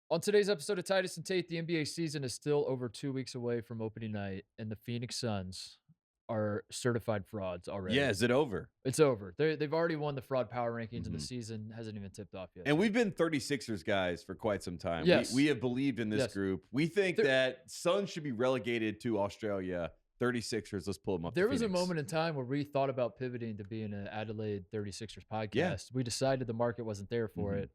On today's episode of Titus and Tate, the NBA season is still over 2 weeks away from opening night, and the Phoenix Suns are certified frauds Yeah, already. is it over? It's over. They've already won the fraud power rankings, and the Mhm. season hasn't even tipped off yet. And we've been 36ers guys for quite some time. Yes. We have believed in this Yes. group. We think There- that Suns should be relegated to Australia. 36ers, let's pull them up. There to was a Phoenix. moment in time where we thought about pivoting to being an Adelaide 36ers podcast. Yeah. We decided the market wasn't there for Mhm. it.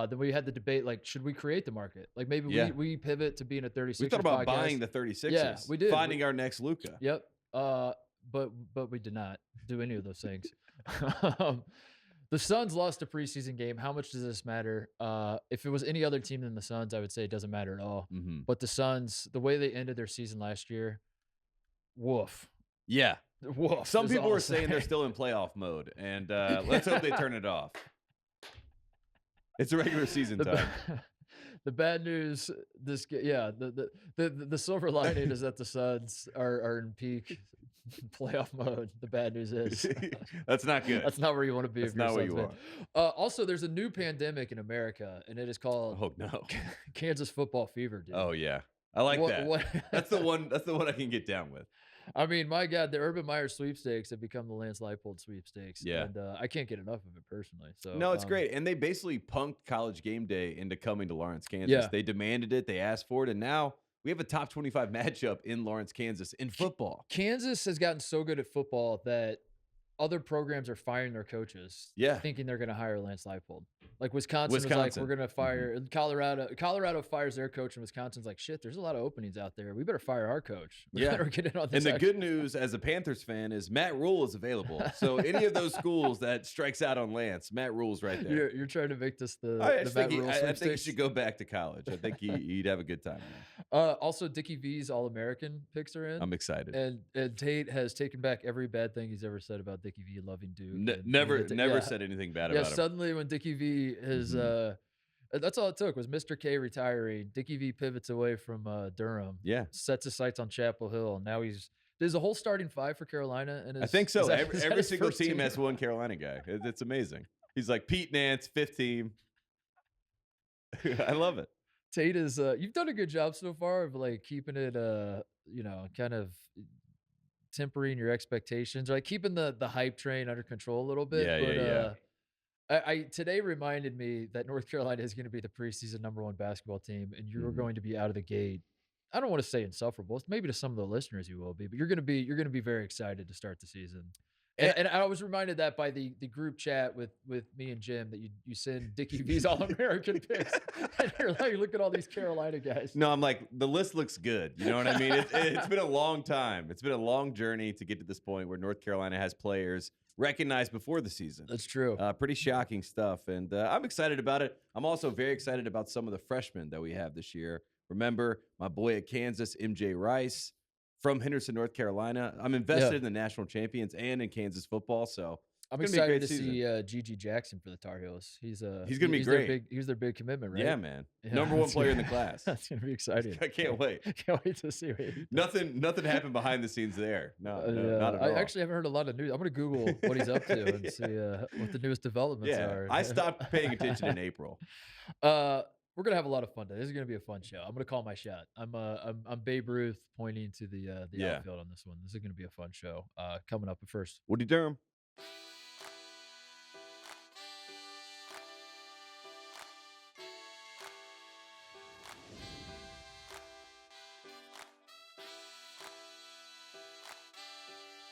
Then we had the debate, like, should we create the market? Like, maybe Yeah. we pivot to being a 36ers We thought about podcast. buying the 36ers. Yeah, we did. Finding our next Luca. Yep. But we did not do any of those things. The Suns lost a preseason game. How much does this matter? If it was any other team than the Suns, I would say it doesn't matter at all. Mhm. But the Suns, the way they ended their season last year, woof. Yeah. Woof. Some is people all are I'll saying they're say. still in playoff mode, and let's hope they turn it off. It's a regular season the, time. ba- the bad news the silver lining is that the Suns are in peak playoff mode. The bad news is That's not good. that's not where you want to be. That's if you're a not what Suns you fan. Also, there's a new pandemic in America, and it is called Oh no. Kansas football fever, dude. Oh yeah. I like that. What That's the one I can get down with. I mean, my God, the Urban Meyer sweepstakes have become the Lance Leipold sweepstakes. Yeah. And I can't get enough of it personally. So No, it's great. And they basically punked College Game Day into coming to Lawrence, Kansas. Yeah. They demanded it, they asked for it, and now we have a top 25 matchup in Lawrence, Kansas in football. Kansas has gotten so good at football that other programs are firing their coaches, Yeah. thinking they're going to hire Lance Leipold. Like Wisconsin was like, Wisconsin. we're going to fire Colorado fires their coach, and Wisconsin's like, shit, there's a lot of openings out there. We better fire our coach. We Yeah. better get in on this. And the action." good news as a Panthers fan is Matt Rule is available. So any of those schools that strikes out on Lance, Matt Rule's right there. You're trying to make this the I Matt think, Rule I think he sweepstakes. should go back to college. I think he'd have a good time. Also, Dickie V's All-American picks are in. I'm excited. And Tate has taken back every bad thing he's ever said about Dickie V loving Duke. Never yeah. said anything bad Yeah, about him. suddenly when Dickie V is that's all it took was Mr. K retiring. Dickie V pivots away from Durham. Yeah. Sets his sights on Chapel Hill. And now there's a whole starting five for Carolina. And I think so. Is that Every his single first team has one Carolina guy. It's amazing. He's like Pete Nance, fifth team. I love it. Tate is you've done a good job so far of like keeping it kind of tempering your expectations, like keeping the hype train under control a little bit. Yeah. I today reminded me that North Carolina is going to be the preseason #1 basketball team, and you're Mhm. going to be out of the gate. I don't want to say insufferable. Maybe to some of the listeners you will be, but you're going to be very excited to start the season. And I was reminded that by the group chat with me and Jim that you send Dickie V's All-American picks, and you're like, look at all these Carolina guys. No, I'm like, the list looks good. You know what I mean? It's been a long time. It's been a long journey to get to this point where North Carolina has players recognized before the season. That's true. Pretty shocking stuff. And I'm excited about it. I'm also very excited about some of the freshmen that we have this year. Remember, my boy at Kansas, MJ Rice, from Henderson, North Carolina. I'm invested in the national champions and in Kansas football. So I'm it's gonna be a excited to season. see Gigi Jackson for the Tar Heels. He's gonna be great. He's their big commitment, right? Yeah, man. Yeah, Number one that's player in gonna- the class. That's gonna be exciting. I can't wait. Can't wait to see what he does. Nothing happened behind the scenes there. No, Yeah, not at I all. actually haven't heard a lot of news. I'm gonna Google what he's up to and see what the newest developments Yeah, are. I stopped paying attention in April. We're gonna have a lot of fun today. This is gonna be a fun show. I'm gonna call my shot. I'm Babe Ruth pointing to the Yeah. outfield on this one. This is gonna be a fun show. Coming up, but first, Woody Durham.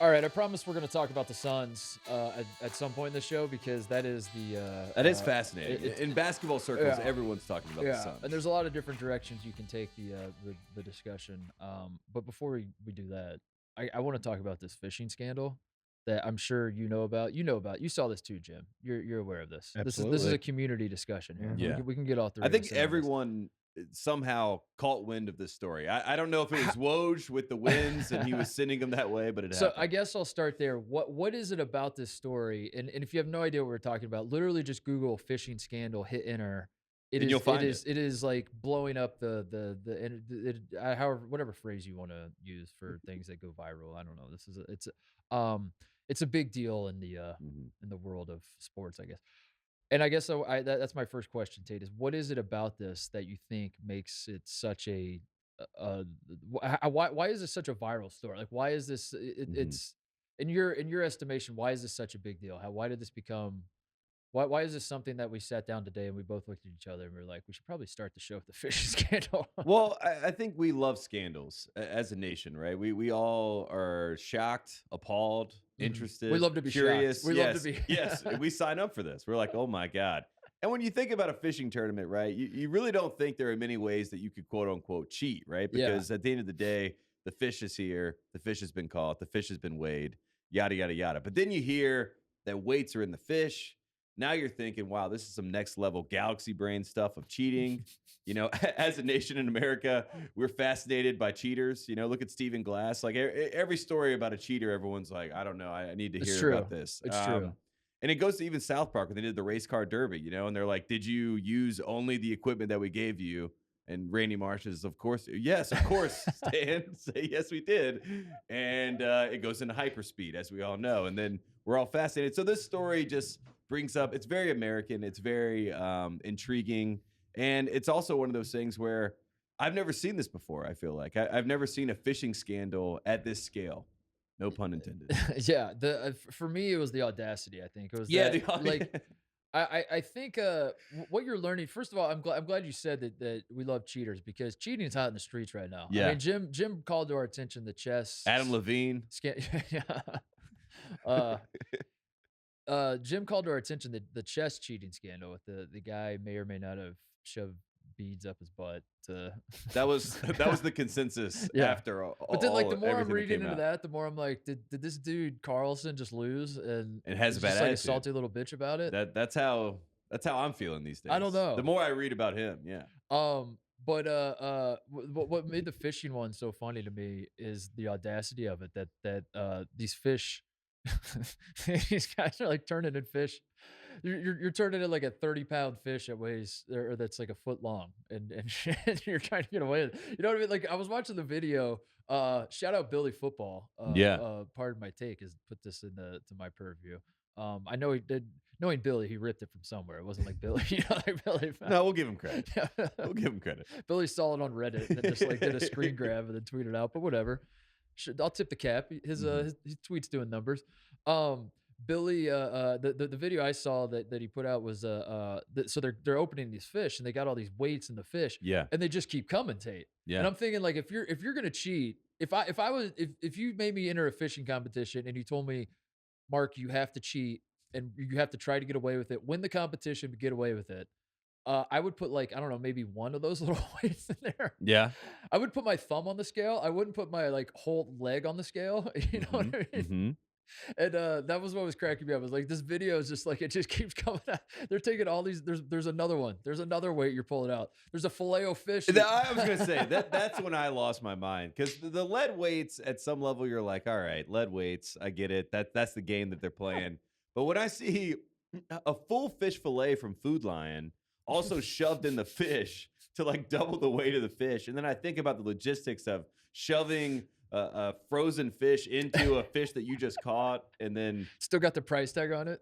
all right. I promise we're gonna talk about the Suns at some point in the show because that is the That is fascinating. it- In basketball circles, yeah. everyone's talking about the Suns. and there's a lot of different directions you can take the discussion. But before we do that, I want to talk about this fishing scandal that I'm sure you know about. You know about. You saw this too, Jim. You're aware of this. This is a Absolutely. community discussion here. Yeah. We can get off the. I think everyone somehow caught wind of this story. I don't know if it was Woj with the winds and he was sending them that way, but it So happened. I guess I'll start there. What is it about this story? And if you have no idea what we're talking about, literally just Google fishing scandal, hit enter. And you'll find it is like blowing up however whatever phrase you want to use for things that go viral. I don't know. It's a big deal in the Mhm. in the world of sports, I guess. And I guess so. That's my first question, Tate. Is what is it about this that you think makes it such a why is this such a viral story? Like, why is this? Mhm. It's in your estimation, why is this such a big deal? Why did this become? Why is this something that we sat down today and we both looked at each other and we were like, we should probably start the show with the fishing scandal? Well, I think we love scandals as a nation, right? We all are shocked, appalled, We interested, love to be shocked. curious. We love to Yes, be. yes. We sign up for this. We're like, oh my God. And when you think about a fishing tournament, right, you really don't think there are many ways that you could quote unquote cheat, right? Yeah. Because at the end of the day, the fish is here, the fish has been caught, the fish has been weighed, yada, yada, yada. But then you hear that weights are in the fish. Now you're thinking, wow, this is some next level galaxy brain stuff of cheating. As a nation in America, we're fascinated by cheaters. Look at Stephen Glass. Like every story about a cheater, everyone's like, I don't know, I need to It's hear true. about this. It's true. And it goes to even South Park when they did the race car derby, and they're like, did you use only the equipment that we gave you? And Randy Marsh is, of course, yes, of course, Stan. Say, yes, we did. And it goes into hyperspeed, as we all know. And then we're all fascinated. So this story just brings up, it's very American. It's very intriguing. And it's also one of those things where I've never seen this before, I feel like. I've never seen a fishing scandal at this scale. No pun intended. Yeah, for me, it was the audacity. I think it was Yeah, that like I think what you're learning. First of all, I'm glad you said that we love cheaters because cheating is hot in the streets right now. I Yeah. mean, Jim called to our attention the chess Adam Levine. Yeah. uh, Jim called to our attention the chess cheating scandal with the guy may or may not have shoved beads up his butt to. That was the consensus Yeah. after But then, like, the more I'm everything that reading came into out. that, the more I'm like, did this dude Carlson just lose and And has is a bad just like a attitude. salty little bitch about it? That's how I'm feeling these days. I don't know. The more I read about him, yeah. But what made the fishing one so funny to me is the audacity of it that these fish, these guys are like turning in fish. You're turning in like a 30-pound fish that weighs or that's like a foot long, and you're trying to get away with it. You know what I mean? Like I was watching the video. Shout out Billy Football. Yeah. Pardon my take is put this to my purview. I know he did. Knowing Billy, he ripped it from somewhere. It wasn't like Billy. Like Billy. No, we'll give him credit. We'll give him credit. Billy saw it on Reddit and then just like did a screen grab and then tweeted out. But whatever. I'll tip the cap. His his tweets doing numbers. Billy, the video I saw that he put out was so they're opening these fish and they got all these weights in the fish Yeah. and they just keep coming, Tate. Yeah. And I'm thinking like if you're gonna cheat, if you made me enter a fishing competition and you told me, Mark, you have to cheat and you have to try to get away with it, win the competition, but get away with it. I would put like, I don't know, maybe one of those little weights in there. Yeah. I would put my thumb on the scale. I wouldn't put my like whole leg on the scale. You know what I mean? Mhm. And that was what was cracking me up. I was like, this video is just like it just keeps coming out. They're taking all these. There's another one. There's another weight you're pulling out. There's a filet o fish. I was gonna say that's when I lost my mind because the lead weights at some level you're like, all right, lead weights, I get it. That's the game that they're playing. But when I see a full fish fillet from Food Lion also shoved in the fish to like double the weight of the fish, and then I think about the logistics of shoving a frozen fish into a fish that you just caught, and then Still got the price tag on it.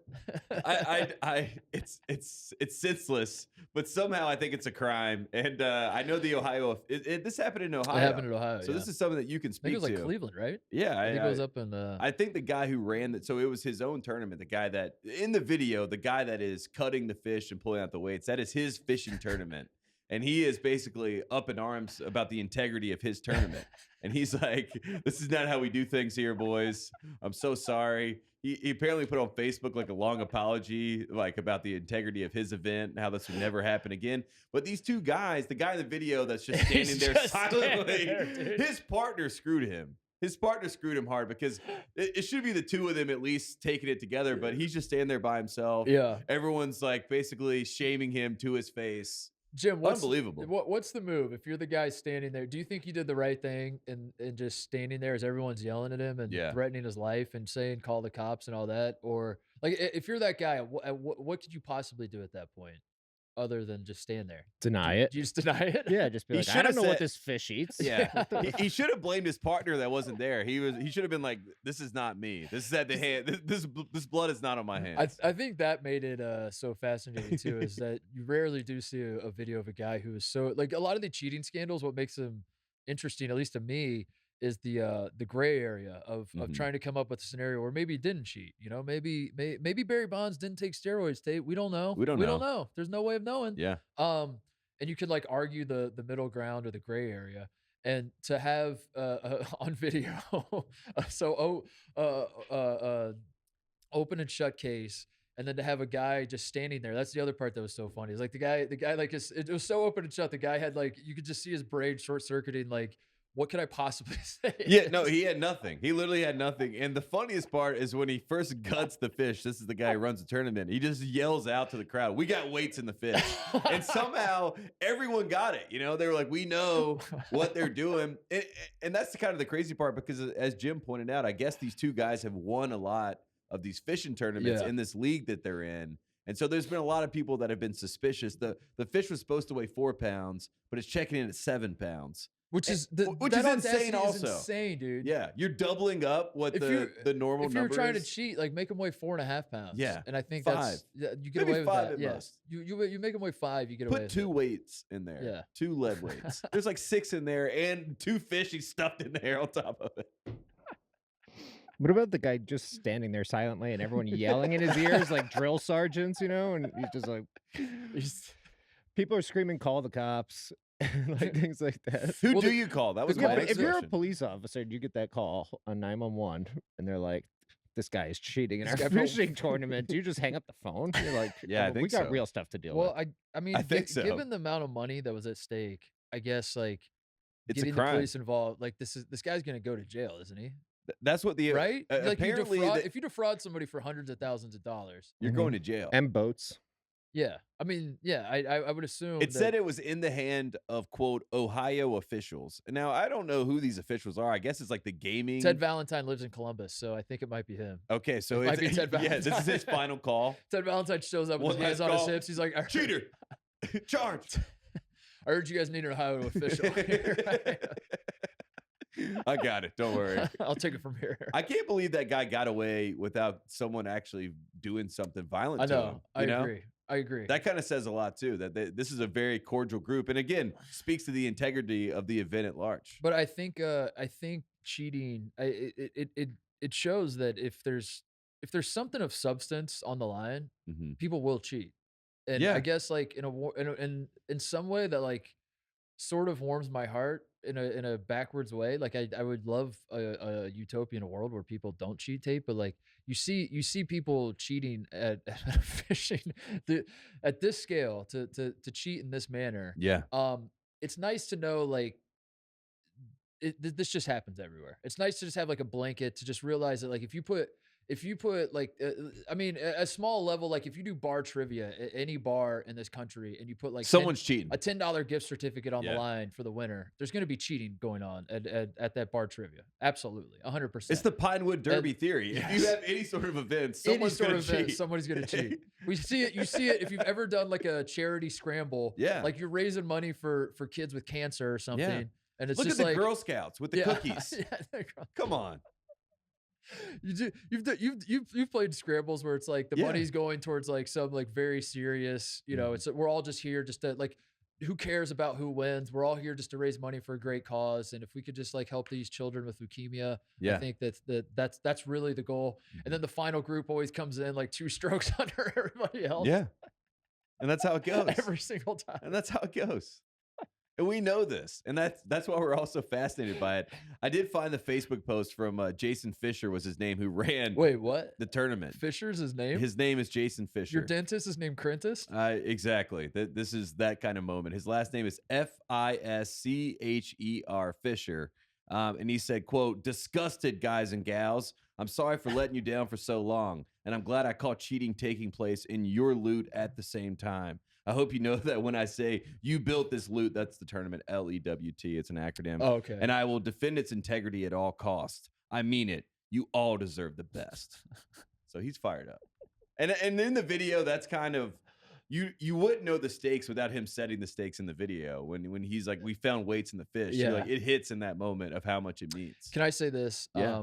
it's senseless, but somehow I think it's a crime. And I know the Ohio. This happened in Ohio. It happened in Ohio. So yeah. this is something that you can I think speak it was like to. Cleveland, right? Yeah, I think it was up in. I think the guy who ran that. So it was his own tournament. The guy that in the video, the guy that is cutting the fish and pulling out the weights, that is his fishing tournament. And he is basically up in arms about the integrity of his tournament. And he's like, this is not how we do things here, boys. I'm so sorry. He apparently put on Facebook like a long apology, like about the integrity of his event and how this would never happen again. But these two guys, the guy in the video that's just standing there just silently, standing there, dude. his partner screwed him. His partner screwed him hard because it should be the two of them at least taking it together, but he's just standing there by himself. Yeah. Everyone's like basically shaming him to his face. Jim, Unbelievable. What's the move? If you're the guy standing there, do you think he did the right thing and just standing there as everyone's yelling at him and Yeah. threatening his life and saying call the cops and all that? Or like if you're that guy, what could you possibly do at that point? other than just stand there? Deny it. Do you just deny it? Yeah, just be He like, I shoulda don't know what said- this fish eats. Yeah, he should have blamed his partner that wasn't there. He should have been like, "This is not me. This is at the hand. This blood is not on my hands." I think that made it so fascinating too, is that you rarely do see a video of a guy who is so like a lot of the cheating scandals. What makes them interesting, at least to me, is the gray area of Mhm. trying to come up with a scenario where maybe he didn't cheat. You know, maybe Barry Bonds didn't take steroids. Tate, we don't know. We don't know. There's no way of knowing. Yeah. And you could like argue the middle ground or the gray area. And to have on video, open and shut case, and then to have a guy just standing there. That's the other part that was so funny. Is like the guy like it was so open and shut. The guy had like you could just see his brain short circuiting. Like, what could I possibly say? Yeah, no, he had nothing. He literally had nothing. And the funniest part is when he first guts the fish. This is the guy who runs the tournament. He just yells out to the crowd, "We got weights in the fish." And somehow everyone got it. You know, they were like, "We know what they're doing." And that's the kind of the crazy part, because as Jim pointed out, I guess these two guys have won a lot of these fishing tournaments in this league that they're in. And so there's been a lot of people that have been suspicious. The fish was supposed to weigh 4 pounds, but it's checking in at 7 pounds. Which is which that is insane audacity also. Is insane, dude. Yeah, you're doubling up what If the normal If you're number trying to is. cheat, like make them weigh 4.5 pounds. Yeah, and I think 5. that's you get Maybe away with 5 that. at Yeah, most. you make them weigh 5, you get away Put with 2 it. weights in there. Yeah. 2 lead weights. There's like 6 in there and 2 fish he stuffed in there on top of it. What about the guy just standing there silently and everyone yelling in his ears like drill sergeants, you know? And he's just like, people are screaming, "Call the cops," like things like that. Who Well, do you call? That was the my Yeah, but next if you're a question. police officer, you get that call on 911, and they're like, "This guy is cheating in This our guy broke- fishing tournament." Do you just hang up the phone? You're like, Yeah, I "Oh, we think got so. real stuff to deal Well, with." I mean, I think so. given the amount of money that was at stake, I guess like It's a getting the crime. police involved, like this guy's gonna go to jail, isn't he? That's what the Right? Like apparently if you defraud somebody for hundreds of thousands of dollars, you're going to jail. And boats. yeah. I mean, yeah, I would assume It said it was in the hand of, quote, Ohio officials. And now I don't know who these officials are. I guess it's like the gaming. Ted Valentine lives in Columbus, so I think it might be him. Okay, so It might it's be Ted yeah, this is his Valentine. final call. Ted Valentine shows up with One his hands last on his call. hips. He's like, Cheater. Charged. I heard you guys need an Ohio official here. I got it. Don't worry. I'll take it from here. I can't believe that guy got away without someone actually doing something violent I to him. know. I agree. I agree. That kind of says a lot too. That this is a very cordial group, and again, speaks to the integrity of the event at large. But I think cheating it shows that if there's something of substance on the line, Mhm. people will cheat. And Yeah. I guess like in some way that like sort of warms my heart in a backwards way. Like I would love a utopian world where people don't cheat, Tate, but like you see people cheating at fishing at this scale to cheat in this manner. Yeah. It's nice to know like this just happens everywhere. It's nice to just have like a blanket to just realize that like if you put like I mean a small level, like if you do bar trivia at any bar in this country and you put like Someone's cheating. a $10 gift certificate on the Yeah. line for the winner, there's going to be cheating going on at that bar trivia. Absolutely. 100%. It's the Pinewood Derby theory. If you yes. have any sort of event, Any someone's sort going of to event, cheat. somebody's going to cheat. You see it if you've ever done like a charity scramble. Yeah. Like you're raising money for kids with cancer or something. And it's Look at just the like Girl Scouts with the yeah, cookies. yeah, the Girl- Come on. You've played scrambles where it's like the Yeah. money's going towards like some like very serious, you know, it's we're all just here just to like who cares about who wins? We're all here just to raise money for a great cause. And if we could just like help these children with leukemia, I Yeah. think that's really the goal. And then the final group always comes in like 2 strokes under everybody else. Yeah. And that's how it goes. Every single time. And that's how it goes. And we know this. And that's why we're also fascinated by it. I did find the Facebook post from Jason Fisher was his name, who ran Wait, what? the tournament. Fisher's his name? His name is Jason Fisher. Your dentist is named Crentis? Exactly. This is that kind of moment. His last name is Fischer Fisher. And he said, quote, "Disgusted, guys and gals. I'm sorry for letting you down for so long. And I'm glad I caught cheating taking place in your loot at the same time. I hope you know that when I say you built this loot, that's the tournament, LEWT. It's an acronym. Oh, okay. And I will defend its integrity at all costs. I mean it. You all deserve the best." So he's fired up. And in the video, that's kind of you wouldn't know the stakes without him setting the stakes in the video. When he's like, we found weights in the fish. You're like, it hits in that moment of how much it means. Can I say this? Yeah.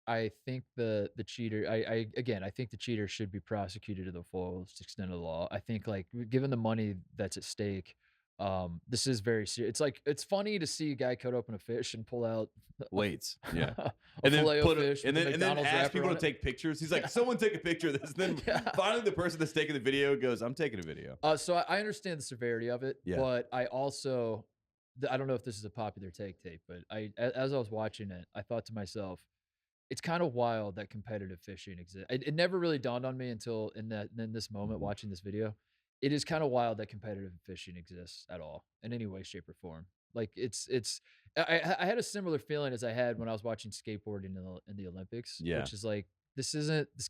I think the cheater. I think the cheater should be prosecuted to the fullest extent of the law. I think like given the money that's at stake, this is very serious. It's like it's funny to see a guy cut open a fish and pull out weights, yeah, a and then filet-o put fish it, and with the then McDonald's ask wrapper people on to it. take pictures. He's like, someone take a picture of this. And then finally, the person that's taking the video goes, "I'm taking a video." So I understand the severity of it, but I also, I don't know if this is a popular take, but as I was watching it, I thought to myself, it's kind of wild that competitive fishing exists. It never really dawned on me until in this moment watching this video. It is kind of wild that competitive fishing exists at all in any way, shape, or form. Like I had a similar feeling as I had when I was watching skateboarding in the Olympics, which is like this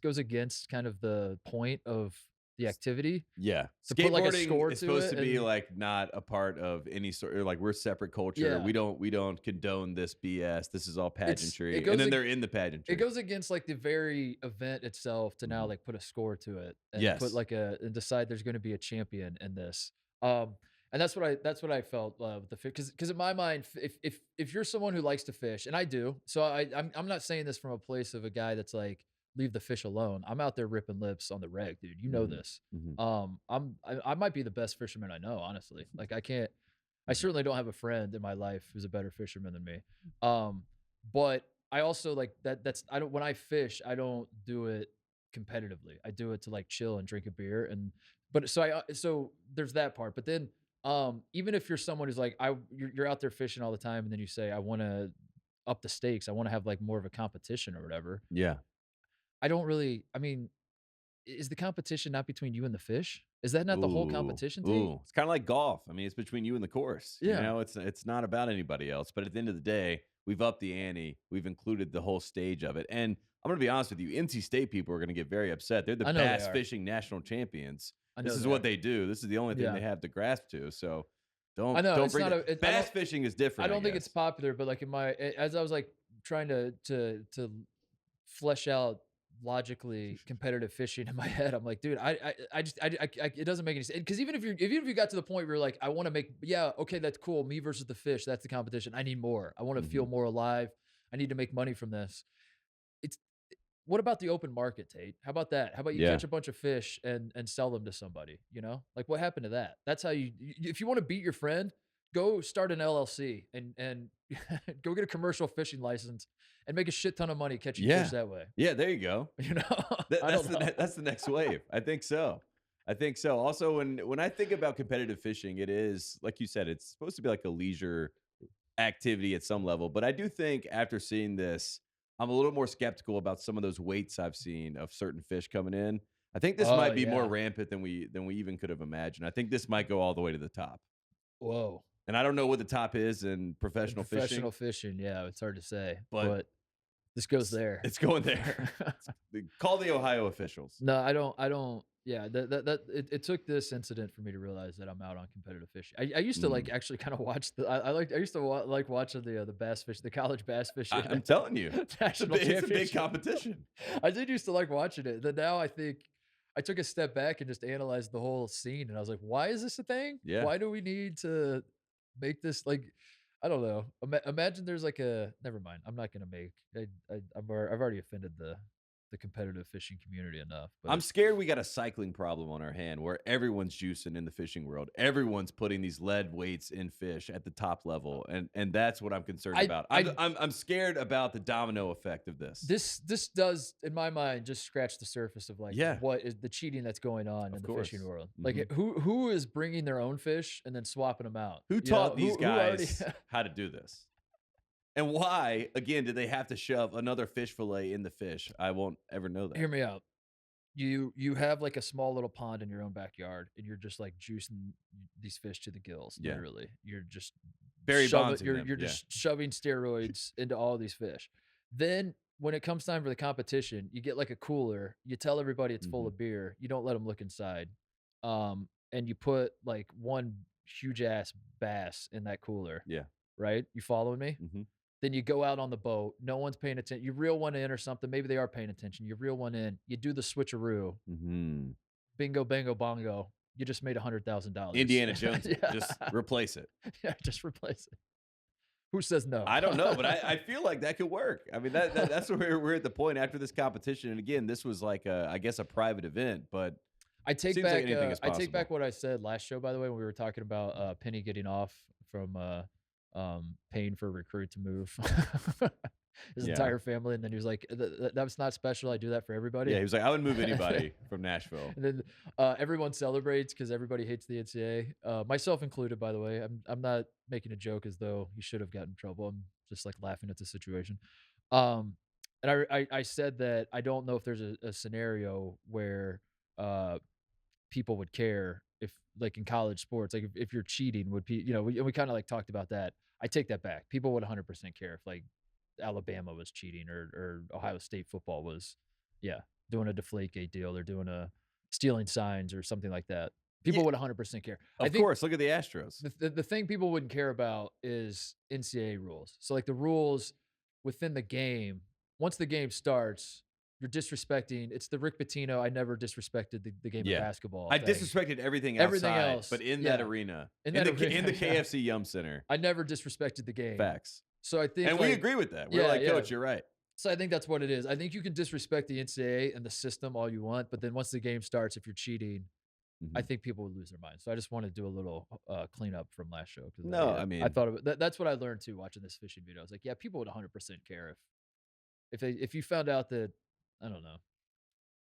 goes against kind of the point of the activity. Yeah, to put like a score is to supposed it to be and- like not a part of any sort. Or like we're separate culture. Yeah. We don't condone this BS. This is all pageantry, it goes and then ag- they're in the pageantry. It goes against like the very event itself to now like put a score to it and Yes. put like and decide there's going to be a champion in this. And that's what I felt with the fish because in my mind, if you're someone who likes to fish, and I do, so I'm not saying this from a place of a guy that's like leave the fish alone. I'm out there ripping lips on the reg, dude. You know this. I might be the best fisherman I know, honestly. Like I certainly don't have a friend in my life who's a better fisherman than me. But I also like when I fish, I don't do it competitively. I do it to like chill and drink a beer so there's that part. But then even if you're someone who's like you're out there fishing all the time and then you say I want to up the stakes, I want to have like more of a competition or whatever. Yeah. I mean, is the competition not between you and the fish? Is that not the whole competition thing? It's kind of like golf. I mean, it's between you and the course. Yeah. You know, it's not about anybody else. But at the end of the day, we've upped the ante. We've included the whole stage of it. And I'm going to be honest with you, NC State people are going to get very upset. They're the I know they bass are. fishing national champions. I know This is they what are. they do. This is the only thing Yeah. they have to grasp to. So don't I know, don't it's bring not it. a- it- I Bass don't- fishing is different. I don't think it's guess. popular, but like as I was like trying to flesh out logically competitive fishing in my head, I'm like, dude, it doesn't make any sense. Because even if you got to the point where you're like, I want to make, yeah, okay, that's cool. Me versus the fish, that's the competition. I need more. I want to feel more alive. I need to make money from this. What about the open market, Tate? How about that? How about you catch a bunch of fish and sell them to somebody? You know, like what happened to that? That's how if you want to beat your friend, go start an LLC and go get a commercial fishing license and make a shit ton of money catching fish that way. Yeah, there you go. You know, That's the next wave. I think so. Also, when I think about competitive fishing, it is like you said, it's supposed to be like a leisure activity at some level. But I do think after seeing this, I'm a little more skeptical about some of those weights I've seen of certain fish coming in. I think this might be more rampant than we even could have imagined. I think this might go all the way to the top. Whoa. And I don't know what the top is in professional fishing. Yeah, it's hard to say, but this goes there. It's going there. Call the Ohio officials. No, I don't. Yeah, it took this incident for me to realize that I'm out on competitive fishing. I used to like actually kind of watch I used to like watching the bass fish, the college bass fishing. I'm telling you, national it's a big championship. competition. I did used to like watching it. Then now I think I took a step back and just analyzed the whole scene, and I was like, why is this a thing? Yeah. Why do we need to make this like? I don't know. Imagine there's like never mind. I'm not gonna make. I've already offended the competitive fishing community enough. But I'm scared we got a cycling problem on our hand where everyone's juicing in the fishing world. Everyone's putting these lead weights in fish at the top level, and that's what I'm concerned about. I'm scared about the domino effect of this. This does, in my mind, just scratch the surface of like what is the cheating that's going on in the fishing world. Like who is bringing their own fish and then swapping them out? Who taught these guys how to do this? And why, again, did they have to shove another fish fillet in the fish? I won't ever know that. Hear me out. You have like a small little pond in your own backyard, and you're just like juicing these fish to the gills. Yeah. Literally, you're just Barry shoving, Bonds. you're just shoving steroids into all these fish. Then when it comes time for the competition, you get like a cooler. You tell everybody it's full of beer. You don't let them look inside. And you put like one huge ass bass in that cooler. Yeah. Right. You following me? Mm-hmm. Then you go out on the boat. No one's paying attention. You reel one in or something. Maybe they are paying attention. You reel one in. You do the switcheroo. Mm-hmm. Bingo, bango, bongo. you just made $100,000. Indiana Jones, Yeah. just replace it. Yeah, just replace it. Who says no? I don't know, but I feel like that could work. I mean, that's where we're at the point after this competition. And again, this was like I guess a private event, but I take seems back like anything is I take back possible. what I said last show, by the way, when we were talking about Penny getting off from paying for a recruit to move his Yeah. entire family, and then he was like, that was not special. I do that for everybody. yeah, he was like, I wouldn't move anybody from Nashville. And then everyone celebrates because everybody hates the NCAA, myself included. By the way, I'm not making a joke as though he should have gotten in trouble. I'm just like laughing at the situation. And I said that I don't know if there's a scenario where people would care if, like in college sports, like if you're cheating, would we kind of like talked about that. I take that back. People would 100% care if like Alabama was cheating or Ohio State football was, doing a Deflategate deal or doing a stealing signs or something like that. People would 100% care. Of course, look at the Astros. The thing people wouldn't care about is NCAA rules. So like the rules within the game, once the game starts, you're disrespecting. It's the Rick Pitino. I never disrespected the game of basketball. I thing. disrespected everything outside, Everything else, but in that arena, in that the arena, KFC Yum Center. I never disrespected the game. Facts. So I think, and we agree with that. We're like, Coach, you're right. So I think that's what it is. I think you can disrespect the NCAA and the system all you want, but then once the game starts, if you're cheating, I think people would lose their minds. So I just want to do a little cleanup from last show. No, I mean, I thought that's what I learned too watching this fishing video. I was like, yeah, people would 100% care if you found out that, I don't know,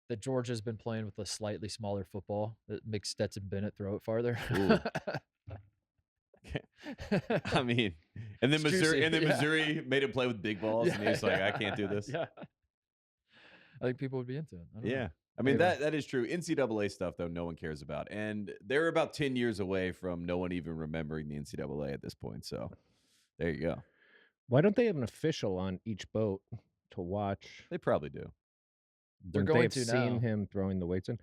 that Georgia's been playing with a slightly smaller football that makes Stetson Bennett throw it farther. I mean, and then It's Missouri, juicy, Missouri made him play with big balls, and he's like, I can't do this. Yeah, I think people would be into it. I don't know. I mean, Anyway. that is true. NCAA stuff, though, no one cares about. And they're about 10 years away from no one even remembering the NCAA at this point. So there you go. Why don't they have an official on each boat to watch? They probably do. They're Wouldn't going they have to seen now. him throwing the weights in?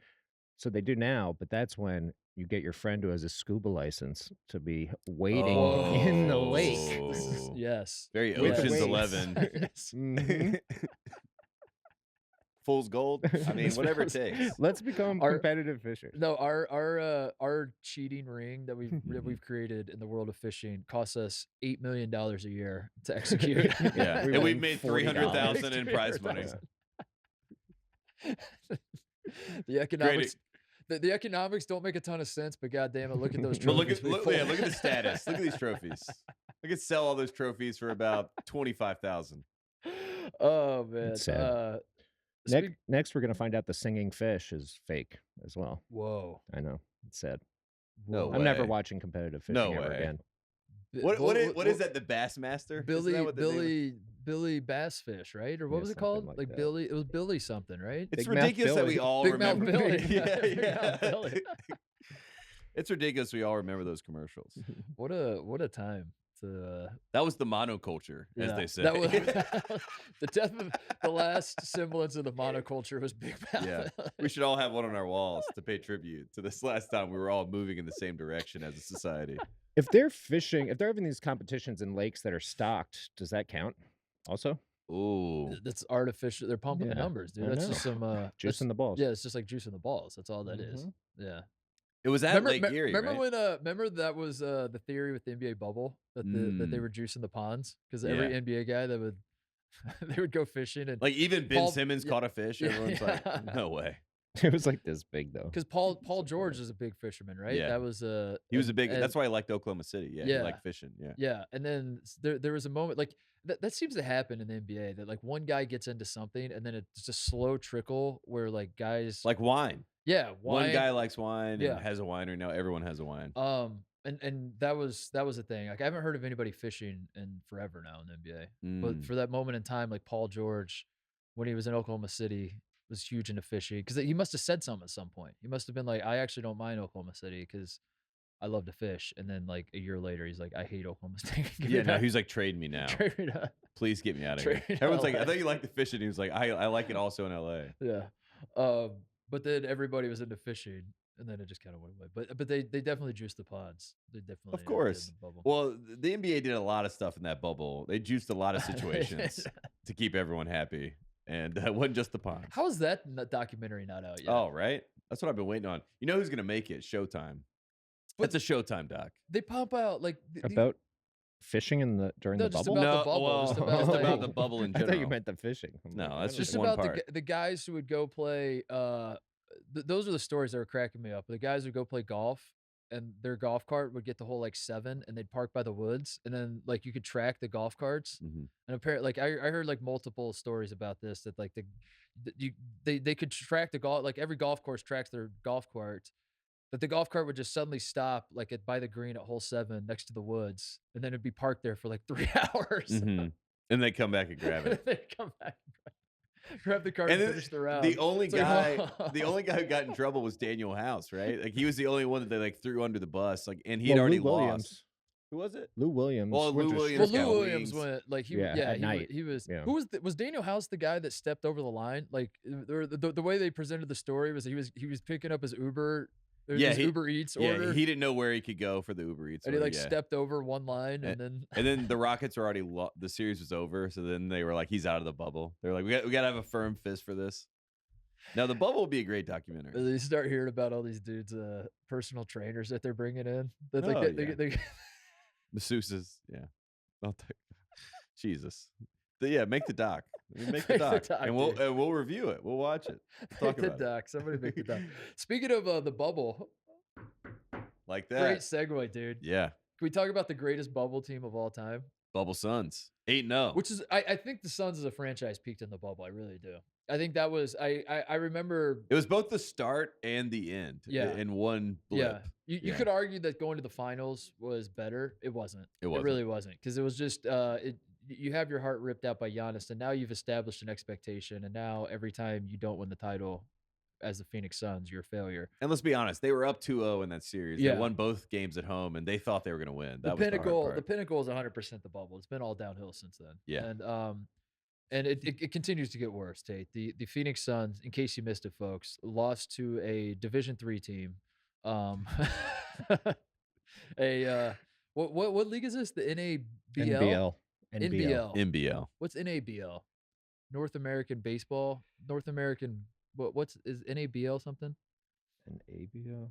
So they do now, but that's when you get your friend who has a scuba license to be waiting in the lake. Oh. Yes. Very With the Ocean's weights. 11. Yes. Mhm. Fool's gold. I mean, whatever it takes. Let's become competitive fishers. No, our cheating ring that we've created in the world of fishing costs us $8 million a year to execute. Yeah, We and we've won made $40,000. $300,000 in prize money. The economics. The economics don't make a ton of sense, but goddamn it, look at those But trophies. look at the status. Look at these trophies. I could sell all those trophies for about $25,000. Oh man. It's sad. Next, we're gonna find out the singing fish is fake as well. Whoa. I know, it's sad. No Whoa. I'm never way. watching competitive fishing No ever way. again. What is that? The Bassmaster? Isn't that what the name is? Billy Bassfish, right? Or what Yeah, was it something called? like like that. Billy. It was Billy something, right? It's Big Mouth ridiculous that we Billy. all Big Mouth remember. Billy. yeah, Big yeah. Mouth Billy. It's ridiculous we all remember those commercials. What a time to. That was the monoculture, as they say. That was the death of the last semblance of the monoculture was Big Mouth. Yeah. We should all have one on our walls to pay tribute to this last time we were all moving in the same direction as a society. If they're fishing, if they're having these competitions in lakes that are stocked, does that count? Also, Ooh. That's artificial. They're pumping the Yeah, numbers, dude. I That's know. just some juice in the balls. Yeah, it's just like juice in the balls. That's all that is. Mhm. Yeah. It was at Lake Erie, remember right? when remember that was the theory with the NBA bubble that that they were juicing the ponds because every Yeah. NBA guy that would they would go fishing and Like even Ben Paul- Simmons yeah. caught a fish. Everyone's Yeah. like, no way. It was like this big though. because Paul George is a big fisherman, right? Yeah. That was He was a big. and- That's why I liked Oklahoma City. Yeah, Yeah. he liked fishing. Yeah. Yeah, and then there was a moment like that seems to happen in the NBA that like one guy gets into something and then it's just slow trickle where like guys Like wine. wine, One guy likes wine Yeah. and has a winery. Now everyone has a wine. and that was a thing. Like I haven't heard of anybody fishing in forever now in the NBA. But Mm. for that moment in time, like Paul George, when he was in Oklahoma City, was huge into fishing because he must have said something at some point. He must have been like, I actually don't mind Oklahoma City because I love to fish. And then like a year later, he's like, I hate Oklahoma City. Give me Yeah, no, back- he's like, trade me now. trade me to- Please get me out of Trade here. me to Everyone's like, I LA. thought you liked the fishing. He was like, I like it also in LA. Yeah. But then everybody was into fishing. And then it just kind of went away. But they definitely juiced the ponds. They definitely Of course. did the bubble. Well, the NBA did a lot of stuff in that bubble. They juiced a lot of situations to keep everyone happy. And it wasn't just the ponds. How is that documentary not out yet? Oh, right. That's what I've been waiting on. You know who's gonna make it? Showtime. But- That's a Showtime doc. They pump out like About fishing during No, the just bubble. about the bubble, just about, just like- about the bubble in I general. thought you meant the fishing. I'm No, like, that's I just just don't one about part. the guys who would go play. Those are the stories that were cracking me up. The guys would go play golf, and their golf cart would get the hole like 7, and they'd park by the woods, and then like you could track the golf carts. Mhm. And apparently, like I heard like multiple stories about this that like they could track the golf, like every golf course tracks their golf cart. That the golf cart would just suddenly stop like by the green at hole 7 next to the woods, and then it'd be parked there for like 3 hours. Mhm. And they come back and grab And it. then they come back, grab the cart, And and then finish the round. The only It's like, guy, whoa. the only guy who got in trouble was Daniel House, right? Like he was the only one that they like threw under the bus, like, and he'd Well, already Lou lost. Williams. Who was it? Lou Williams. Well, Lou went to Williams Well, Chicago. Lou got Williams wings. went like he, Yeah, at he, night. he was. Yeah. Who was Daniel House the guy that stepped over the line? Like the way they presented the story was he was picking up his Uber, Yeah, his Uber Eats Yeah, order, he didn't know where he could go for the Uber Eats. and he order, like yeah. stepped over one line, and then And then the Rockets were already the series was over, so then they were like, he's out of the bubble. They're like, we got to have a firm fist for this. Now the bubble will be a great documentary. they start hearing about all these dudes, personal trainers that they're bringing in. That Oh, they Masseuses, yeah. I'll take- Jesus, yeah, make the doc. Make the Make the doc, doc, and dude. we'll review it. We'll watch it. Talk make the about it. doc. Somebody make the doc. Speaking of the bubble, Like that. great segue, dude. Yeah, Can we talk about the greatest bubble team of all time? Bubble Suns 8-0. Which is, I think the Suns as a franchise peaked in the bubble. I really do. I think that was, I remember. It was both the start and the end. Yeah. In one blip. Yeah, you Yeah. could argue that going to the finals was better. It wasn't. It wasn't. It really wasn't, because it was just you have your heart ripped out by Giannis, and now you've established an expectation, and now every time you don't win the title as the Phoenix Suns, you're a failure. And let's be honest, they were up 2-0 in that series. Yeah. They won both games at home, and they thought they were going to win. The That was pinnacle, hard the part. pinnacle is 100% the bubble. It's been all downhill since then. Yeah. And it continues to get worse. Tate, the Phoenix Suns, in case you missed it, folks, lost to a Division III team. What league is this? The NABL. NBL. NBL. What's NABL? North American Baseball. North American. Is NABL something? An ABL.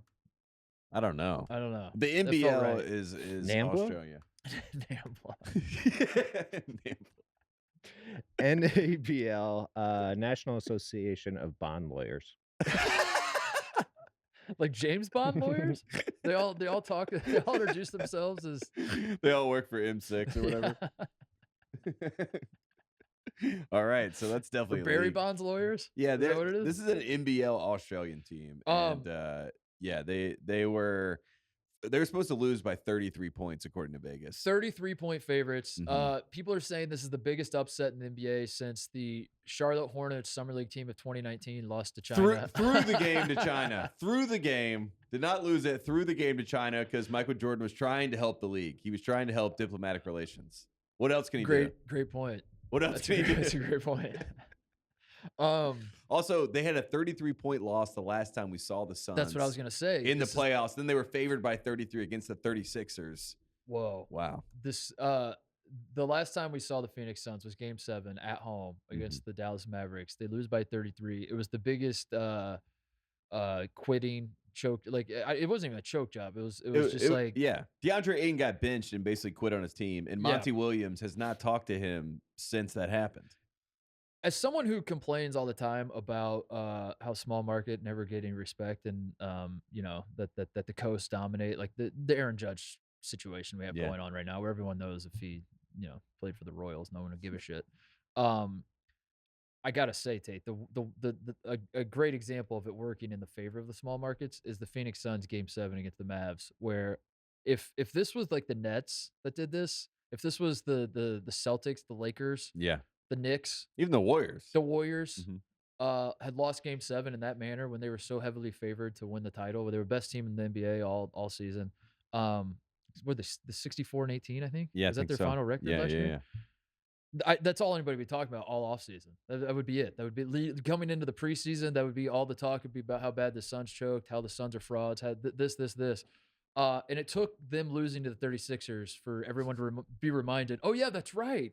I don't know. I don't know. The That felt NBL right. is NAMBLA? Australia. NABL, National Association of Bond Lawyers. Like James Bond lawyers? They all talk. They all introduce themselves as They all work for M6 or whatever. All right, so that's For definitely a Barry league. Bonds lawyers. Yeah, Is that they're- what it is? this is an NBL Australian team, and yeah, they were supposed to lose by 33 points according to Vegas. 33-point favorites. Mhm. People are saying this is the biggest upset in the NBA since the Charlotte Hornets Summer League team of 2019 lost to China. Through the game to China. Through the game. Did not lose it. Through the game to China because Michael Jordan was trying to help the league. He was trying to help diplomatic relations. What else can he do? Great point. What else can he do? That's a great point. Also, they had a 33-point loss the last time we saw the Suns. That's what I was gonna say. in the This is- playoffs. Then they were favored by 33 against the 36ers. Whoa. Wow. This the last time we saw the Phoenix Suns was Game 7 at home against the Dallas Mavericks. They lose by 33. It was the biggest quitting choke. Like it wasn't even a choke job. It was just like yeah. DeAndre Ayton got benched and basically quit on his team, and Yeah. Monty Williams has not talked to him since that happened. As someone who complains all the time about how small market never getting respect, and you know that the coasts dominate, like the Aaron Judge situation we have Yeah. going on right now, where everyone knows if he played for the Royals, no one would give a shit. I gotta say, Tate, a great example of it working in the favor of the small markets is the Phoenix Suns Game 7 against the Mavs, where if this was like the Nets that did this, if this was the Celtics, the Lakers, Yeah. the Knicks, Even the Warriors. the Warriors Mhm. had lost Game 7 in that manner when they were so heavily favored to win the title, where they were best team in the NBA all season. Were the 64-18, I think? Yeah, I Is that think their so. final record Yeah, last yeah, year? yeah. That's all anybody would be talking about all offseason. That would be it. That would be coming into the preseason. That would be all the talk would be about how bad the Suns choked, how the Suns are frauds, how this. And it took them losing to the 36ers for everyone to be reminded, oh, yeah, that's right.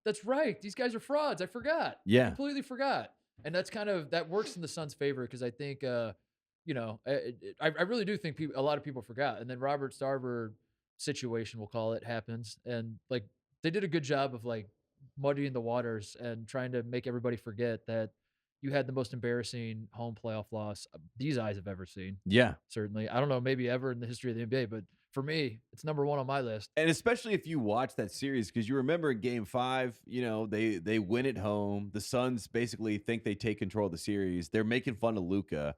That's right. These guys are frauds. I forgot. Yeah. Completely forgot. And that works in the Suns' favor because I think I really do think a lot of people forgot. And then Robert Starver situation, we'll call it, happens, and like they did a good job of like muddying the waters and trying to make everybody forget that you had the most embarrassing home playoff loss these eyes have ever seen. Yeah. Certainly, I don't know, maybe ever in the history of the NBA, but for me, it's number one on my list. And especially if you watch that series, because you remember in Game 5, they win at home. The Suns basically think they take control of the series. They're making fun of Luka.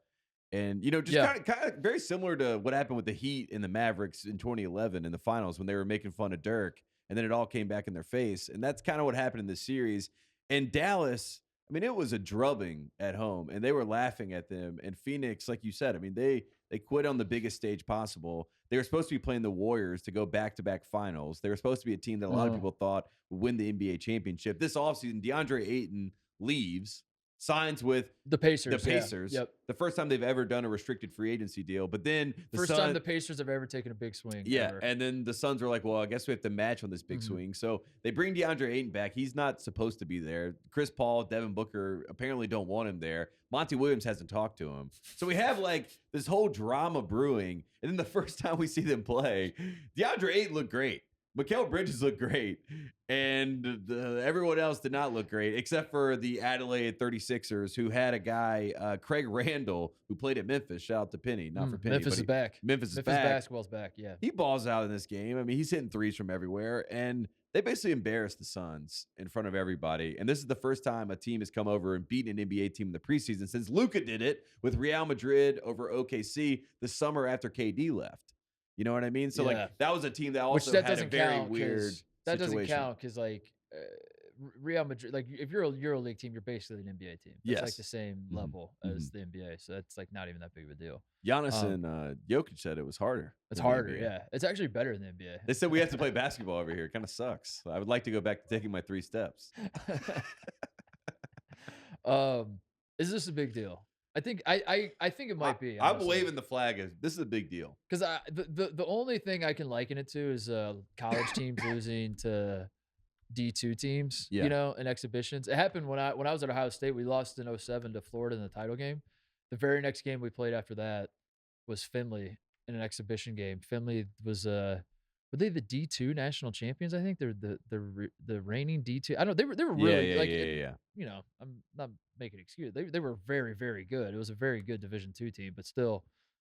And, just Yeah. kind of very similar to what happened with the Heat and the Mavericks in 2011 in the finals when they were making fun of Dirk. And then it all came back in their face. And that's kind of what happened in this series. And Dallas, I mean, it was a drubbing at home, and they were laughing at them. And Phoenix, like you said, I mean, they quit on the biggest stage possible. They were supposed to be playing the Warriors to go back-to-back finals. They were supposed to be a team that a lot of people thought would win the NBA championship. This offseason, DeAndre Ayton leaves, signs with The Pacers. the Pacers. Yeah. Yep. The first time they've ever done a restricted free agency deal. But then First time the Pacers have ever taken a big swing. yeah, ever. and then the Suns were like, well, I guess we have to match on this big swing. So they bring DeAndre Ayton back. He's not supposed to be there. Chris Paul, Devin Booker apparently don't want him there. Monty Williams hasn't talked to him. So we have like this whole drama brewing. And then the first time we see them play, DeAndre Ayton looked great. Mikal Bridges looked great. And everyone else did not look great, except for the Adelaide 36ers, who had a guy, Craig Randall, who played at Memphis. Shout out to Penny. Not for Penny. Memphis is back. Memphis is Memphis back. basketball's back. Yeah. He balls out in this game. I mean, he's hitting threes from everywhere. And they basically embarrassed the Suns in front of everybody. And this is the first time a team has come over and beaten an NBA team in the preseason since Luka did it with Real Madrid over OKC the summer after KD left. You know what I mean? So, like, that was a team that also had a very weird That situation. doesn't count because, like, Real Madrid, like, if you're a EuroLeague team, you're basically an NBA team. It's like the same level as the NBA. So that's, like, not even that big of a deal. Giannis and Jokic said it was harder. It's harder, yeah. It's actually better than the NBA. They said we have to play basketball over here. It kind of sucks. I would like to go back to taking my 3 steps. Is this a big deal? I think it might be. I'm waving the flag as this is a big deal. Because the only thing I can liken it to is college teams losing to D2 teams, in exhibitions. It happened when I was at Ohio State. We lost in 2007 to Florida in the title game. The very next game we played after that was Finley in an exhibition game. Finley was were they the D2 national champions? I think they're the reigning D2. I don't know. They were really I'm not making an excuse. They were very, very good. It was a very good Division II team, but still,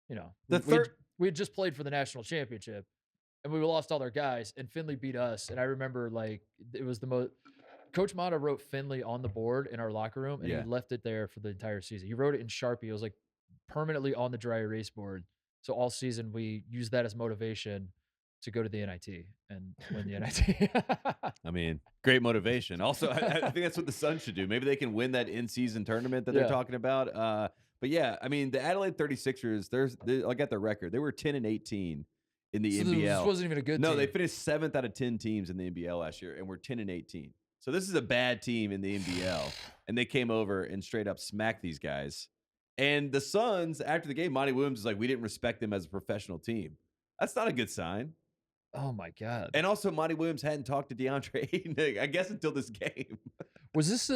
we had just played for the national championship, and we lost all their guys, and Finley beat us. And I remember, like, it was the most. Coach Mata wrote Finley on the board in our locker room, and he left it there for the entire season. He wrote it in Sharpie. It was like permanently on the dry erase board. So all season we used that as motivation to go to the NIT and win the NIT. I mean, great motivation. Also, I think that's what the Suns should do. Maybe they can win that in-season tournament that they're talking about. But yeah, I mean, the Adelaide 36ers, I got their record. They were 10-18 in the NBL. This wasn't even a good team. No, they finished 7th out of 10 teams in the NBL last year, and we're 10-18. So this is a bad team in the NBL, and they came over and straight up smacked these guys. And the Suns, after the game, Monty Williams was like, we didn't respect them as a professional team. That's not a good sign. Oh, my God. And also, Monty Williams hadn't talked to DeAndre Ayton, I guess, until this game. Was this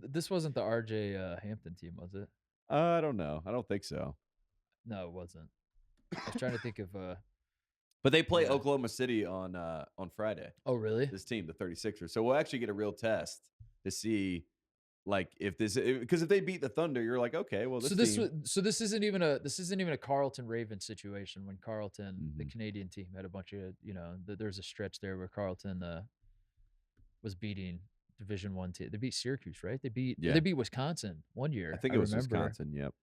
this wasn't the RJ Hampton team, was it? I don't know. I don't think so. No, it wasn't. I was trying to think of but they play Oklahoma City on Friday. Oh, really? This team, the 36ers. So we'll actually get a real test to see, like, because if they beat the Thunder, you're like, okay, well, this isn't even a Carleton Ravens situation when Carleton, the Canadian team, had a bunch of there's a stretch there where Carleton was beating Division I team. They beat Syracuse, right? They beat Wisconsin one year. I think it was Wisconsin. Yep.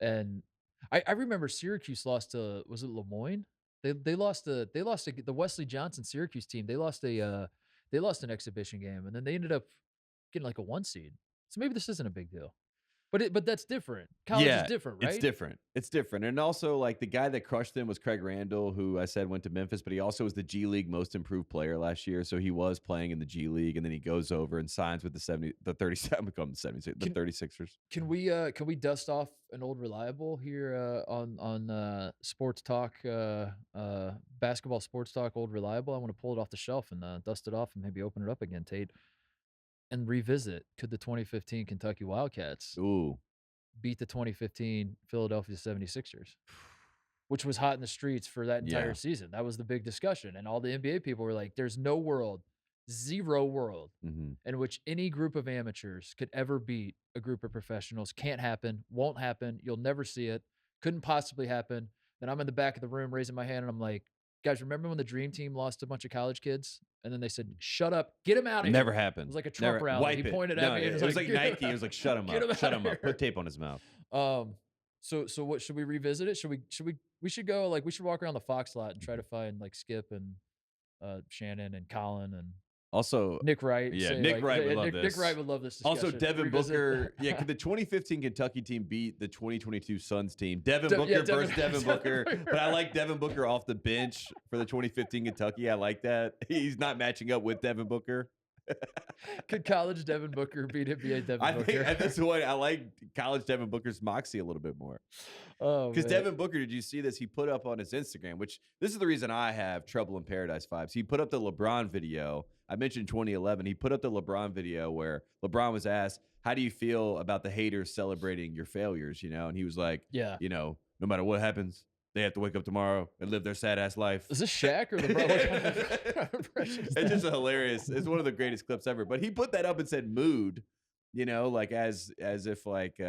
And I remember Syracuse lost to, was it Lemoyne? They lost to the Wesley Johnson Syracuse team. They lost an exhibition game, and then they ended up getting like a 1 seed. So maybe this isn't a big deal. But that's different. College is different, right? It's different. And also, like, the guy that crushed them was Craig Randall, who I said went to Memphis, but he also was the G League most improved player last year. So he was playing in the G League, and then he goes over and signs with the 36ers. Can we dust off an old reliable here on Sports Talk, basketball Sports Talk old reliable? I want to pull it off the shelf and dust it off and maybe open it up again, Tate. And revisit, could the 2015 Kentucky Wildcats beat the 2015 Philadelphia 76ers, which was hot in the streets for that entire season. That was the big discussion. And all the NBA people were like, there's no world, zero world in which any group of amateurs could ever beat a group of professionals. Can't happen, won't happen. You'll never see it. Couldn't possibly happen. Then I'm in the back of the room raising my hand and I'm like, guys, remember when the Dream Team lost a bunch of college kids? And then they said, shut up, get him out of here. Never happened. It was like a Trump rally. Wipe he it. pointed No, at me. And it was like Nike. "Get It was like, shut him get up. him Shut out him of up. Put here." tape on his mouth. So what should we revisit it? We should go, like, we should walk around the Fox lot and try to find like Skip and Shannon and Colin and Also, Nick Wright. yeah, say, Nick like, Wright would hey, love Nick this. Wright would love this Also, discussion. Devin Revisit- Booker. Yeah, could the 2015 Kentucky team beat the 2022 Suns team? Devin Booker versus Devin Booker. But I like Devin Booker off the bench for the 2015 Kentucky. I like that. He's not matching up with Devin Booker. Could college Devin Booker beat NBA Devin I Booker? think at this point, I like college Devin Booker's moxie a little bit more. Oh, Because man. Devin Booker, did you see this? He put up on his Instagram, which this is the reason I have Trouble in Paradise vibes. He put up the LeBron video. I mentioned 2011. He put up the LeBron video where LeBron was asked, how do you feel about the haters celebrating your failures? You know, and he was like, Yeah. you know, no matter what happens, they have to wake up tomorrow and live their sad ass life. Is this Shaq or LeBron? What kind of impression is It's that? just hilarious. It's one of the greatest clips ever. But he put that up and said mood, you know, like as if like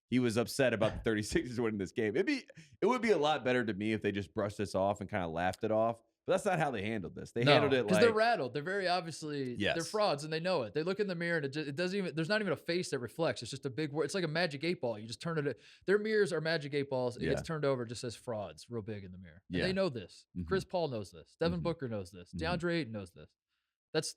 he was upset about the 36ers winning this game. It would be a lot better to me if they just brushed this off and kind of laughed it off. But that's not how they handled this. They handled it because like they're rattled. They're very obviously they're Yes. frauds and they know it. They look in the mirror and it doesn't even. There's not even a face that reflects. It's just a big word. It's like a magic 8-ball. You just turn it. Their mirrors are magic 8-balls. It gets turned over. It just says frauds real big in the mirror. And they know this. Chris Paul knows this. Devin Booker knows this. DeAndre Ayton knows this.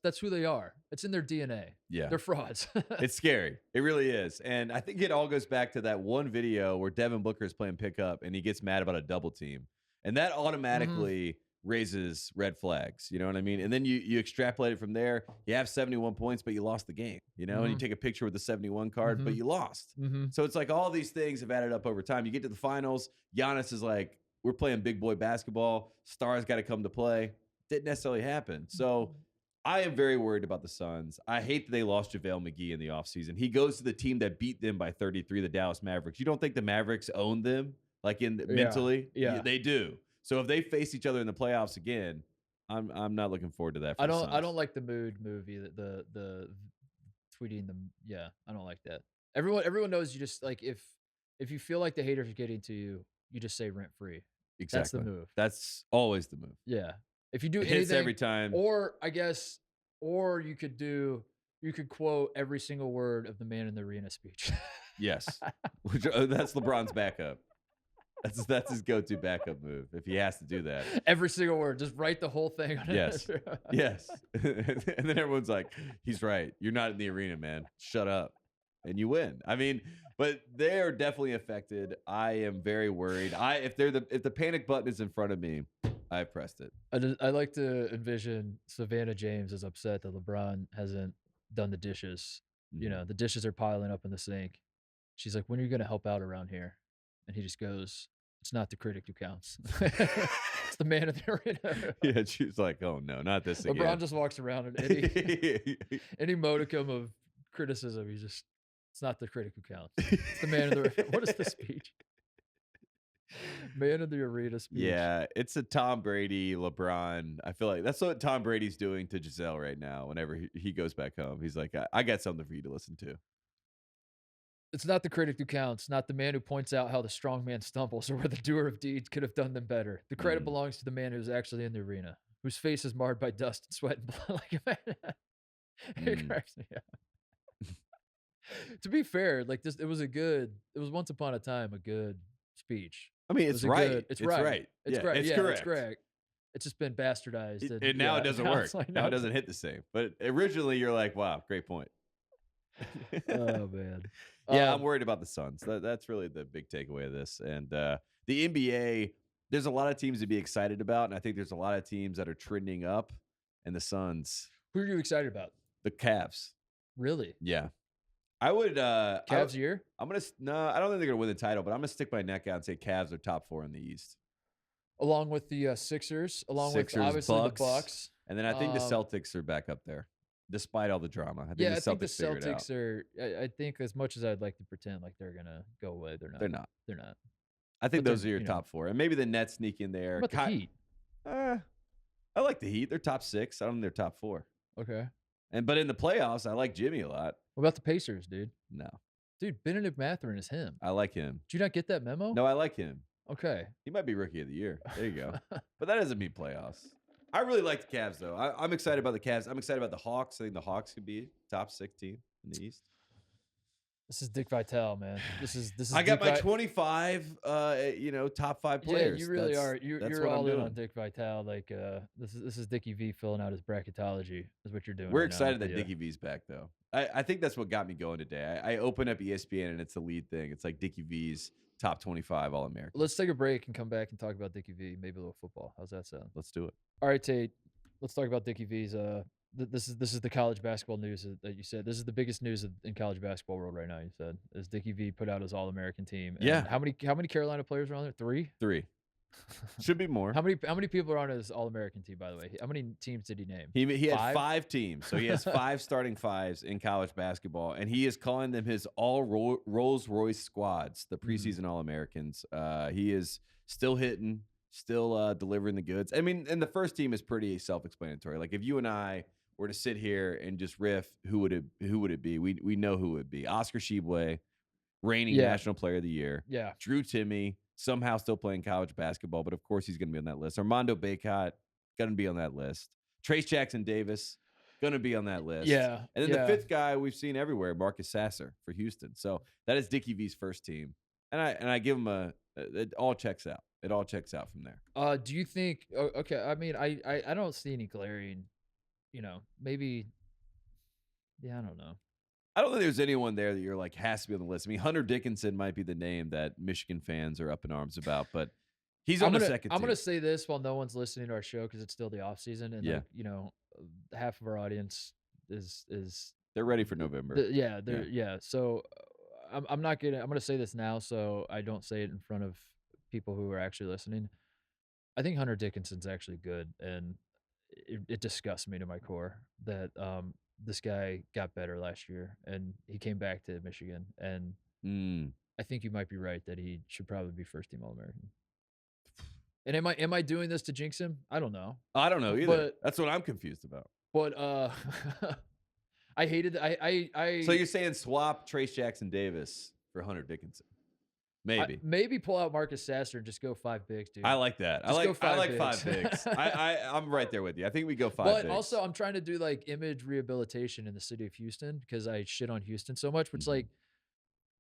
That's who they are. It's in their DNA. Yeah. They're frauds. It's scary. It really is. And I think it all goes back to that one video where Devin Booker is playing pickup and he gets mad about a double team. And that automatically raises red flags. You know what I mean? And then you extrapolate it from there. You have 71 points, but you lost the game. You know, and you take a picture with the 71 card, but you lost. So it's like all these things have added up over time. You get to the finals. Giannis is like, we're playing big boy basketball. Stars got to come to play. Didn't necessarily happen. So I am very worried about the Suns. I hate that they lost JaVale McGee in the offseason. He goes to the team that beat them by 33, the Dallas Mavericks. You don't think the Mavericks own them, like mentally? Yeah. They do. So if they face each other in the playoffs again, I'm not looking forward to that. For I the don't Suns. like the mood movie. The tweeting them. Yeah, I don't like that. Everyone knows you just like if you feel like the haters are getting to you, you just say rent free. Exactly. That's the move. That's always the move. Yeah. If you do It anything, hits every time. or I guess, or you could quote every single word of the Man in the Arena speech. Yes. That's LeBron's backup. That's his go-to backup move if he has to do that. Every single word. Just write the whole thing on Yes. it. Yes. And then everyone's like, he's right. You're not in the arena, man. Shut up. And you win. I mean, but they are definitely affected. I am very worried. If the panic button is in front of me, I pressed it. I like to envision Savannah James is upset that LeBron hasn't done the dishes. You know, the dishes are piling up in the sink. She's like, when are you going to help out around here? And he just goes, it's not the critic who counts. It's the man in the arena. Yeah, she's like, oh no, not this again. LeBron just walks around and any modicum of criticism, it's not the critic who counts. It's the man in the what is the speech? Man in the arena speech. Yeah, it's a Tom Brady, LeBron. I feel like that's what Tom Brady's doing to Giselle right now. Whenever he goes back home, he's like, I got something for you to listen to. It's not the critic who counts, not the man who points out how the strong man stumbles or where the doer of deeds could have done them better. The credit belongs to the man who's actually in the arena, whose face is marred by dust and sweat and blood like a man. It cracks me up. To be fair, like this, it was once upon a time a good speech. I mean, it's right. It's It's right. right. It's Yeah, correct. it's Yeah, correct. it's correct. It's just been bastardized. And now it doesn't work. Like, Now it doesn't hit the same. But originally, you're like, wow, great point. Oh man. Yeah, I'm worried about the Suns. That's really the big takeaway of this. And the NBA, there's a lot of teams to be excited about, and I think there's a lot of teams that are trending up. And the Suns, Who are you excited about? the Cavs. Really? Yeah, I would. Cavs year? I'm gonna. No, I don't think they're gonna win the title, but I'm gonna stick my neck out and say Cavs are top 4 in the East. Along with the Sixers, Sixers, with obviously Bucks. the Bucks. And then I think the Um, Celtics are back up there. despite all the drama. I think Yeah, the I think the Celtics figured it out. Celtics are. I think as much as I'd like to pretend like they're gonna go away, they're not. They're not. They're not. I think But those are they're, your top 4, and maybe the Nets sneak in there. What about the Heat? I like the Heat. They're top 6. I don't think they're top 4. Okay. But in the playoffs, I like Jimmy a lot. What about the Pacers, dude? No, Dude, Benedict Mathurin is him. I like him. Did you not get that memo? No, I like him. Okay. He might be rookie of the year. There you go. But that doesn't mean playoffs. I really like the Cavs, though. I'm excited about the Cavs. I'm excited about the Hawks. I think the Hawks could be top 6 team in the East. This is Dick Vitale, man. This is. I got Dick my 25. Top 5 players. Yeah, you really That's- are. that's You're what I'm all in doing. on Dick Vitale. Like, this is Dickie V filling out his bracketology. Is what you're doing. We're right now excited with that the, Dickie V's back, though. I think that's what got me going today. I open up ESPN and it's the lead thing. It's like Dickie V's top 25 All-American. Let's take a break and come back and talk about Dickie V. Maybe a little football. How's that sound? Let's do it. All right, Tate. Let's talk about Dickie V's. This is the college basketball news that you said. This is the biggest news in college basketball world right now. You said is Dickie V put out his All-American team. And Yeah. How many Carolina players are on there? 3. 3. Should be more. How many people are on his All-American team? By the way, how many teams did he name? He had 5? 5 teams, so he has 5 starting 5s in college basketball, and he is calling them his all Rolls Royce squads, the preseason All-Americans. He is still hitting, still delivering the goods. I mean, and the first team is pretty self-explanatory. Like if you and I were to sit here and just riff, who would it be? We know who it would be. Oscar Tshiebwe, reigning National Player of the Year. Yeah. Drew Timme, somehow still playing college basketball, but of course he's going to be on that list. Armando Bacot, going to be on that list. Trace Jackson Davis, going to be on that list. Yeah. And then the 5th guy we've seen everywhere, Marcus Sasser for Houston. So that is Dickie V's first team. And I give him it all checks out. It all checks out from there. Do you think? Okay. I mean, I don't see any glaring. Maybe. Yeah, I don't know. I don't think there's anyone there that you're like has to be on the list. I mean, Hunter Dickinson might be the name that Michigan fans are up in arms about, but he's on the second team. I'm going to say this while no one's listening to our show because it's still the off season, and like, half of our audience is they're ready for November. So I'm not gonna. I'm going to say this now, so I don't say it in front of people who are actually listening. I think Hunter Dickinson's actually good, and it disgusts me to my core that this guy got better last year, and he came back to Michigan, and I think you might be right that he should probably be first team All-American. And am I doing this to jinx him? I don't know. I don't know either. But, that's what I'm confused about. But I hated I. So you're saying swap Trace Jackson Davis for Hunter Dickinson? Maybe pull out Marcus Sasser and just go 5 bigs, dude. I like that. I like 5 bigs. I'm right there with you. I think we go 5 bigs. But also, I'm trying to do like image rehabilitation in the city of Houston because I shit on Houston so much. Which like,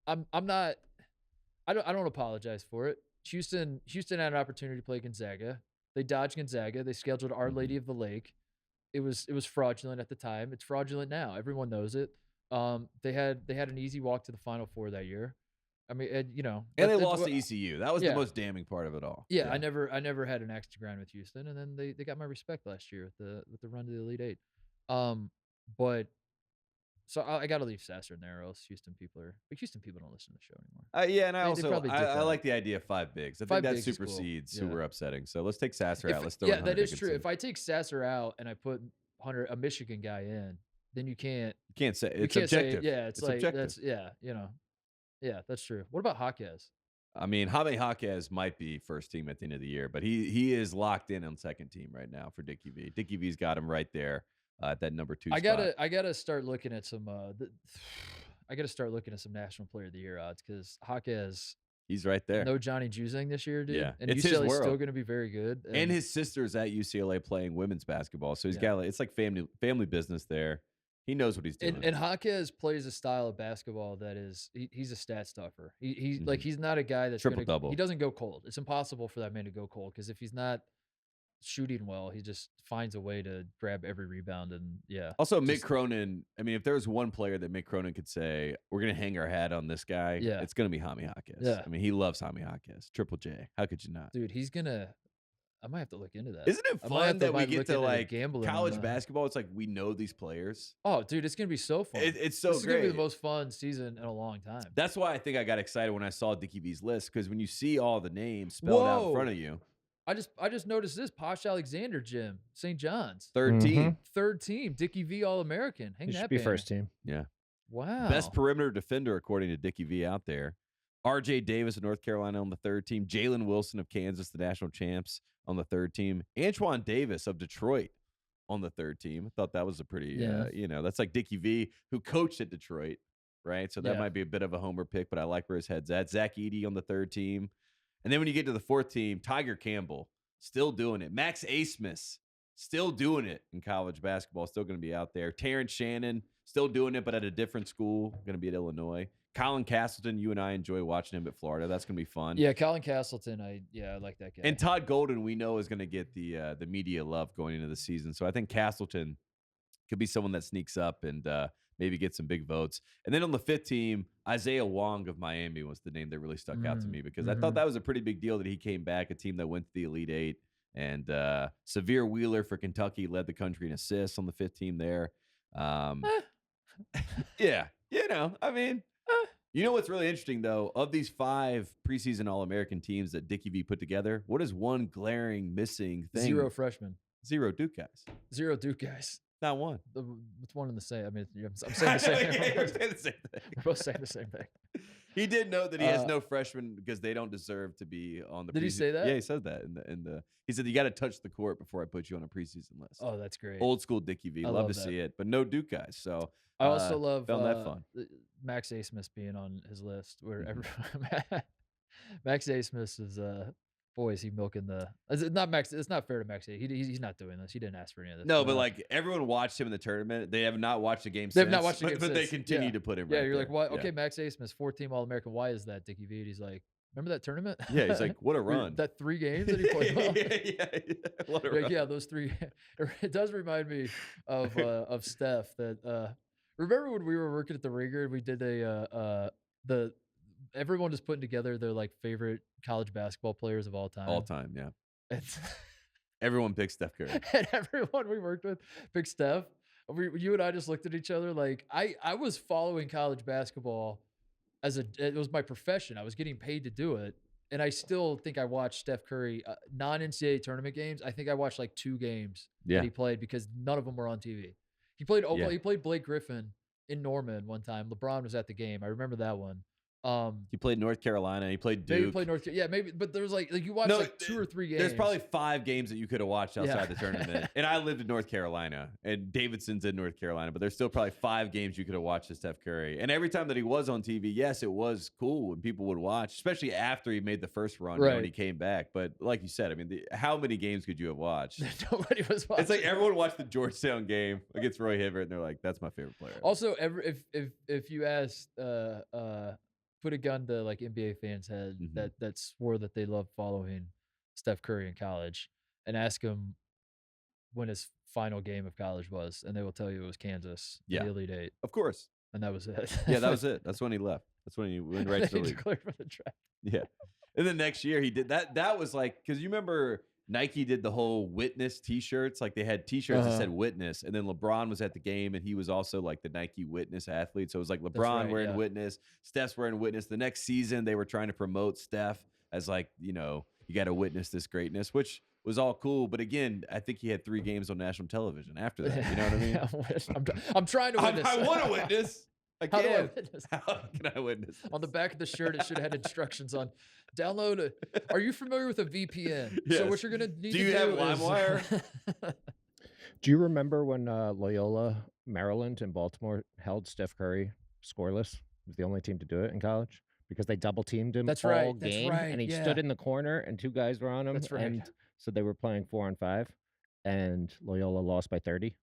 I'm not. I don't apologize for it. Houston had an opportunity to play Gonzaga. They dodged Gonzaga. They scheduled Our Lady of the Lake. It was fraudulent at the time. It's fraudulent now. Everyone knows it. They had an easy walk to the Final Four that year. I mean, and they lost to ECU. That was the most damning part of it all. Yeah, I never had an axe to grind with Houston, and then they got my respect last year with the run to the Elite Eight. But so I got to leave Sasser in there, or else Houston people don't listen to the show anymore. And I like the idea of 5 bigs. I think that supersedes who we're upsetting. So let's take Sasser out. Let's throw in Hunter that is Dickinson. true. If I take Sasser out and I put a Michigan guy in, then you can't say it's objective. It's like objective. that's that's true. What about Jaquez? I mean, Jaime Jaquez might be first team at the end of the year, but he is locked in on second team right now for Dickie V. Dickie V's got him right there at that number 2 spot. I gotta start looking at some. I gotta start looking at some National Player of the Year odds because Jaquez. He's right there. No Johnny Juzang this year, dude. Yeah, and it's UCLA's his world. still going to be very good. And his sister's at UCLA playing women's basketball, so he's got it's like family business there. He knows what he's doing. And Jaquez plays a style of basketball that is he's a stat stuffer. He's like he's not a guy that's triple double. He doesn't go cold. It's impossible for that man to go cold because if he's not shooting well, he just finds a way to grab every rebound and Also, Mick Cronin. I mean, if there's one player that Mick Cronin could say, "We're gonna hang our hat on this guy," it's gonna be Jaime Jaquez. Yeah. I mean, he loves Jaime Jaquez. Triple J. How could you not? Dude, he's gonna. I might have to look into that. Isn't it fun that we get to like gambling college basketball? It's like we know these players. Oh, dude, it's gonna be so fun. It's so this is great. gonna be the most fun season in a long time. That's why I think I got excited when I saw Dickie V's list because when you see all the names spelled out in front of you. I just noticed this Posh Alexander Gym, St. John's. Third team. Third team, Dickie V All-American. Hang He that should be banner. first team. Yeah. Wow. Best perimeter defender, according to Dickie V out there. R.J. Davis of North Carolina on the third team. Jalen Wilson of Kansas, the national champs, on the third team. Antoine Davis of Detroit on the third team. I thought that was a pretty, that's like Dickie V, who coached at Detroit, right? So that might be a bit of a homer pick, but I like where his head's at. Zach Edey on the third team. And then when you get to the fourth team, Tiger Campbell, still doing it. Max Asmus, still doing it in college basketball, still going to be out there. Terrence Shannon, still doing it, but at a different school, going to be at Illinois. Colin Castleton, you and I enjoy watching him at Florida. That's going to be fun. Yeah, Colin Castleton, I like that guy. And Todd Golden, we know, is going to get the media love going into the season. So I think Castleton could be someone that sneaks up and maybe get some big votes. And then on the fifth team, Isaiah Wong of Miami was the name that really stuck out to me because I thought that was a pretty big deal that he came back, a team that went to the Elite Eight. And Severe Wheeler for Kentucky led the country in assists on the fifth team there. Yeah, you know what's really interesting, though? Of these 5 preseason All-American teams that Dickie V put together, what is one glaring missing thing? 0 freshmen. 0 Duke guys. 0 Duke guys. Not one. It's one and the same. I mean, I'm saying the same thing. You're saying the same thing. We're both saying the same thing. He did note that he has no freshmen because they don't deserve to be on the Did he say that? Yeah, he said that. He said, you got to touch the court before I put you on a preseason list. Oh, that's great. Old school Dickie V. Love to see it, but no Duke guys. So I also love found that fun. Max Asmus being on his list. Where Max Asmus is boy, is he milking the? It's not Max. It's not fair to Max. He's not doing this. He didn't ask for any of this. No, but like everyone watched him in the tournament. They have not watched the game. They've not watched the game, but they continue to put him. Yeah, right you're there. like, what? Okay, Max Asmus, 4-team All-American. Why is that, Dickie V? He's like, remember that tournament? Yeah, he's like, what a run. That 3 games that he played well. yeah. What a run. Yeah, those 3. It does remind me of Steph. That remember when we were working at the Ringer and we did everyone is putting together their like favorite college basketball players of all time. All time, yeah. And everyone picked Steph Curry. And everyone we worked with picked Steph. You and I just looked at each other like I was following college basketball it was my profession. I was getting paid to do it. And I still think I watched Steph Curry non-NCAA tournament games. I think I watched like 2 games that he played because none of them were on TV. He played He played Blake Griffin in Norman one time. LeBron was at the game. I remember that one. He played North Carolina. He played Duke. Maybe he played North Carolina. Yeah, maybe. But there was like you watched like 2 or 3 games. There's probably 5 games that you could have watched outside the tournament. And I lived in North Carolina, and Davidson's in North Carolina. But there's still probably 5 games you could have watched of Steph Curry. And every time that he was on TV, yes, it was cool and people would watch, especially after he made the first run when he came back. But like you said, I mean, how many games could you have watched? Nobody was watching. It's like everyone watched the Georgetown game against Roy Hibbert, and they're like, "That's my favorite player." Also, if you asked, put a gun to like NBA fans' head that swore that they loved following Steph Curry in college, and ask him when his final game of college was, and they will tell you it was Kansas, the Elite Eight, of course, and that was it. Yeah, that was it. That's when he left. That's when he went right to the league. Declared for the draft. Yeah, and then next year he did that. That was like because you remember Nike did the whole witness T-shirts. Like they had T-shirts that said witness, and then LeBron was at the game, and he was also like the Nike witness athlete. So it was like LeBron wearing witness, Steph's wearing witness. The next season they were trying to promote Steph as like, you got to witness this greatness, which was all cool. But again, I think he had 3 games on national television after that. You know what I mean? I'm trying to witness. I want to witness. I How do I can't. witness? How can I witness this? On the back of the shirt, it should have had instructions on download. Are you familiar with a VPN? Yes. So what you're gonna need Do to you do have is LimeWire? Do you remember when Loyola, Maryland, and Baltimore held Steph Curry scoreless? He was the only team to do it in college because they double teamed him That's all right. game, That's right. and he Yeah. stood in the corner, and 2 guys were on him. That's right. And so they were playing 4-on-5, and Loyola lost by 30.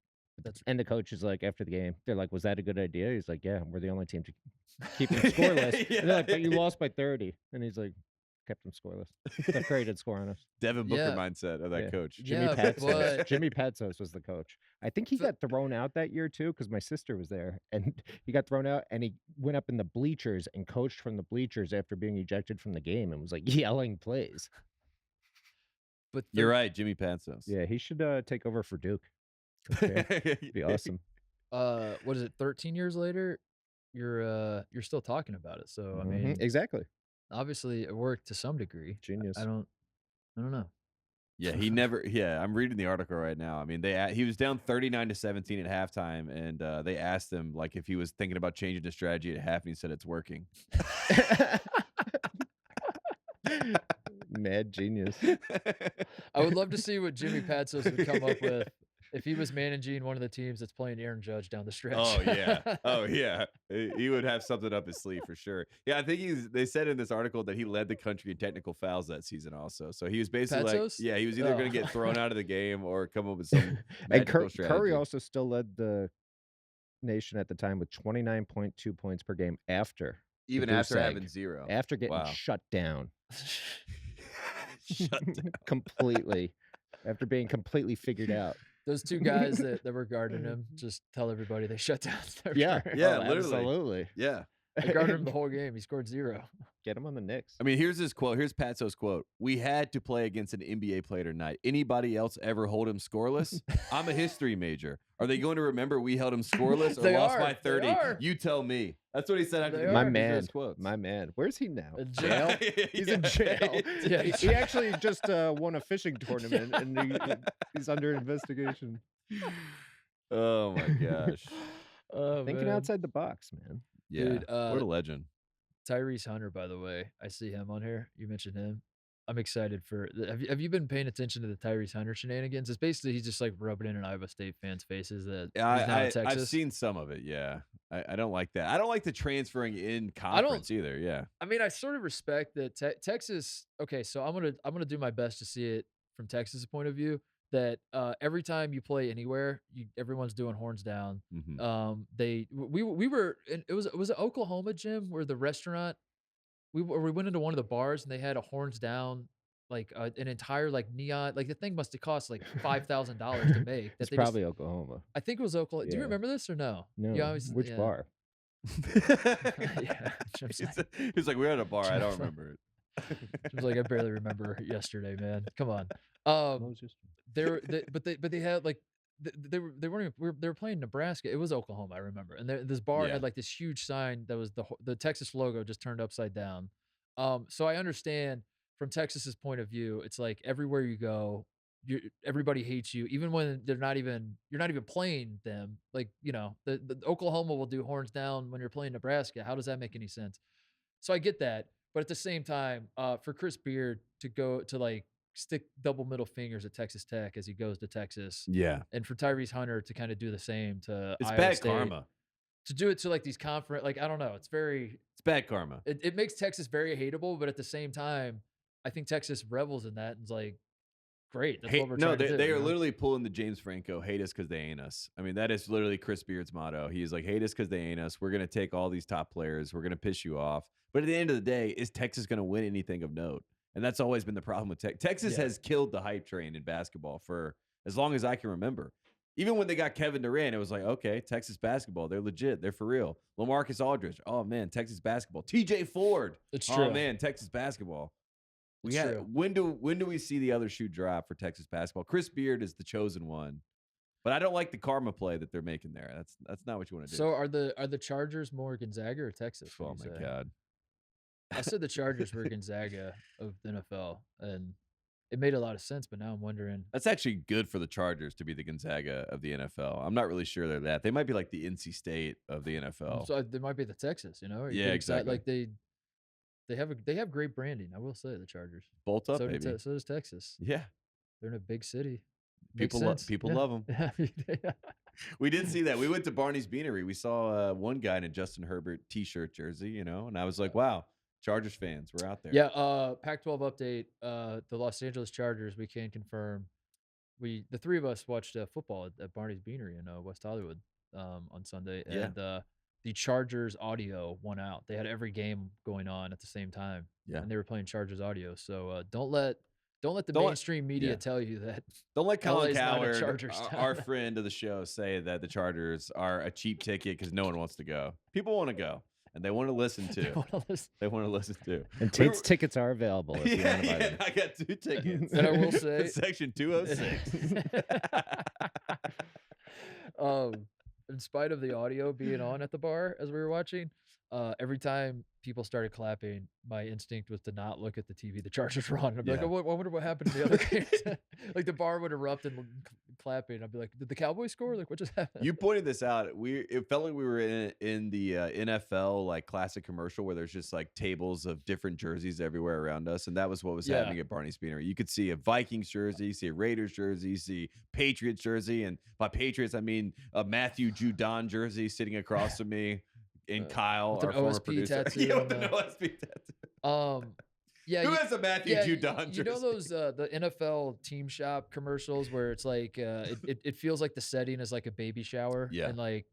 And the coach is like, after the game, they're like, "Was that a good idea?" He's like, "Yeah, we're the only team to keep him scoreless." And they're like, "But you lost by 30," and he's like, "Kept him scoreless." Steph Curry did score on us. Devin Booker mindset of that coach. Jimmy Yeah, Patsos. but- Jimmy Patsos was the coach. I think he got thrown out that year too, because my sister was there, and he got thrown out, and he went up in the bleachers and coached from the bleachers after being ejected from the game, and was like yelling plays. But You're right, Jimmy Patsos. Yeah, he should take over for Duke. It'd be awesome. What is it? 13 years later, you're still talking about it. So I mean, exactly. obviously it worked to some degree. Genius. I don't know. Yeah, he never. Yeah, I'm reading the article right now. I mean, he was down 39-17 at halftime, and they asked him like if he was thinking about changing the strategy at half, and he said it's working. Mad genius. I would love to see what Jimmy Patsos would come up with if he was managing one of the teams that's playing Aaron Judge down the stretch. Oh yeah, oh yeah. He would have something up his sleeve for sure. Yeah, I think they said in this article that he led the country in technical fouls that season also. So he was basically Patsos? like, yeah, he was either going to get thrown out of the game or come up with some And magical strategy. Curry also still led the nation at the time with 29.2 points per game after even the after goose having egg, 0. after getting Wow. shut down Shut down. completely, after being completely figured out. Those two guys that were guarding him just tell everybody they shut down. Yeah, Yeah, oh, literally. absolutely. Yeah. They guarded him the whole game. He scored 0. Get him on the Knicks. I mean, here's his quote. Here's Patso's quote. "We had to play against an NBA player tonight. Anybody else ever hold him scoreless? I'm a history major. Are they going to remember we held him scoreless or They lost are. by They 30? are. You tell me." That's what he said after They the are. My game. man, His quotes. my man. Where's he now? In jail. He's in jail. Yeah, he actually just won a fishing tournament, and he's under investigation. Oh my gosh. Oh, Thinking man. outside the box, man. Yeah. Dude, what a legend. Tyrese Hunter, by the way. I see him on here. You mentioned him. I'm excited for. Have you been paying attention to the Tyrese Hunter shenanigans? It's basically he's just like rubbing it in Iowa State fans' faces that he's now in Texas. I've seen some of it. Yeah. I don't like that. I don't like the transferring in conference either. Yeah. I mean, I sort of respect that Texas. Okay, so I'm gonna do my best to see it from Texas' point of view. That every time you play anywhere, everyone's doing horns down. Mhm. We were in, it was it Oklahoma, Jim, where the restaurant we went into one of the bars and they had a horns down like an entire like neon, like the thing must have cost like $5,000 to make. It's they probably Oklahoma. I think it was Oklahoma. Do you Yeah. remember this or no? No, You always- which yeah. bar? Yeah, Jim's like- He's like, we're at a bar. I don't remember it. Jim's like, I barely remember yesterday, man. Come on. But they had like they were playing Nebraska. It was Oklahoma, I remember. And this bar Yeah. had like this huge sign that was the Texas logo just turned upside down. So I understand from Texas's point of view, it's like everywhere you go, everybody hates you, even when you're not even playing them. Like, the Oklahoma will do horns down when you're playing Nebraska. How does that make any sense? So I get that. But at the same time, for Chris Beard to go to like stick double middle fingers at Texas Tech as he goes to Texas, Yeah. and for Tyrese Hunter to kind of do the same to It's Iowa bad State, karma. to do it to like these conference, like I don't know, it's bad karma. it makes Texas very hateable, but at the same time, I think Texas revels in that and is like, great, that's what we're trying to do. They you are know? literally pulling the James Franco, hate us because they ain't us. I mean, that is literally Chris Beard's motto. He's like, hate us because they ain't us. We're going to take all these top players. We're going to piss you off. But at the end of the day, is Texas going to win anything of note? And that's always been the problem with Texas. Yeah. Has killed the hype train in basketball for as long as I can remember. Even when they got Kevin Durant, it was like, okay, Texas basketball, they're legit, they're for real. LaMarcus Aldridge, oh man, Texas basketball. TJ Ford, It's oh true. man, Texas basketball. It's true. When do we see the other shoe drop for Texas basketball? Chris Beard is the chosen one, but I don't like the karma play that they're making there. That's not what you want to do. So are the Chargers more Gonzaga or Texas? Oh would you my say? God. I said the Chargers were Gonzaga of the NFL, and it made a lot of sense. But now I'm wondering. That's actually good for the Chargers to be the Gonzaga of the NFL. I'm not really sure they're that. They might be like the NC State of the NFL. So they might be the Texas, Yeah, Get excited. exactly. Like they have great branding. I will say the Chargers. Bolt up, so baby. so does Texas. Yeah. They're in a big city. Makes People sense. people Yeah. love them. Yeah. We did see that. We went to Barney's Beanery. We saw one guy in a Justin Herbert T-shirt jersey, and I was like, wow, Chargers fans, we're out there. Yeah, Pac-12 update. The Los Angeles Chargers, we can confirm. The three of us watched football at Barney's Beanery in West Hollywood on Sunday, Yeah. and the Chargers audio won out. They had every game going on at the same time, Yeah. and they were playing Chargers audio. So don't let the Don't let- mainstream media yeah. tell you that. Don't let Colin LA's not a Coward, Chargers our town. friend of the show, say that the Chargers are a cheap ticket because no one wants to go. People want to go, and they want to listen They to. wanna listen. They want to listen to. And Tate's tickets are available if you want to buy them. I got 2 tickets. And I will say- Section 206. in spite of the audio being on at the bar as we were watching, every time people started clapping, my instinct was to not look at the TV. The Chargers were on. I'd be like, Yeah. oh, I wonder what happened in the other games. Like the bar would erupt and clapping. I'd be like, did the Cowboys score? Like, what just happened? You pointed this out. It felt like we were in the NFL like classic commercial where there's just like tables of different jerseys everywhere around us, and that was what was happening at Barney's Beanery. You could see a Vikings jersey, see a Raiders jersey, see Patriots jersey, and by Patriots I mean a Matthew Judon jersey sitting across from me, and Kyle, with our an former OSP producer. tattoo Yeah, on with an the- OSP tattoo. Yeah, Who has a Matthew Judon jersey? You know those the NFL team shop commercials where it's like it feels like the setting is like a baby shower, Yeah. and like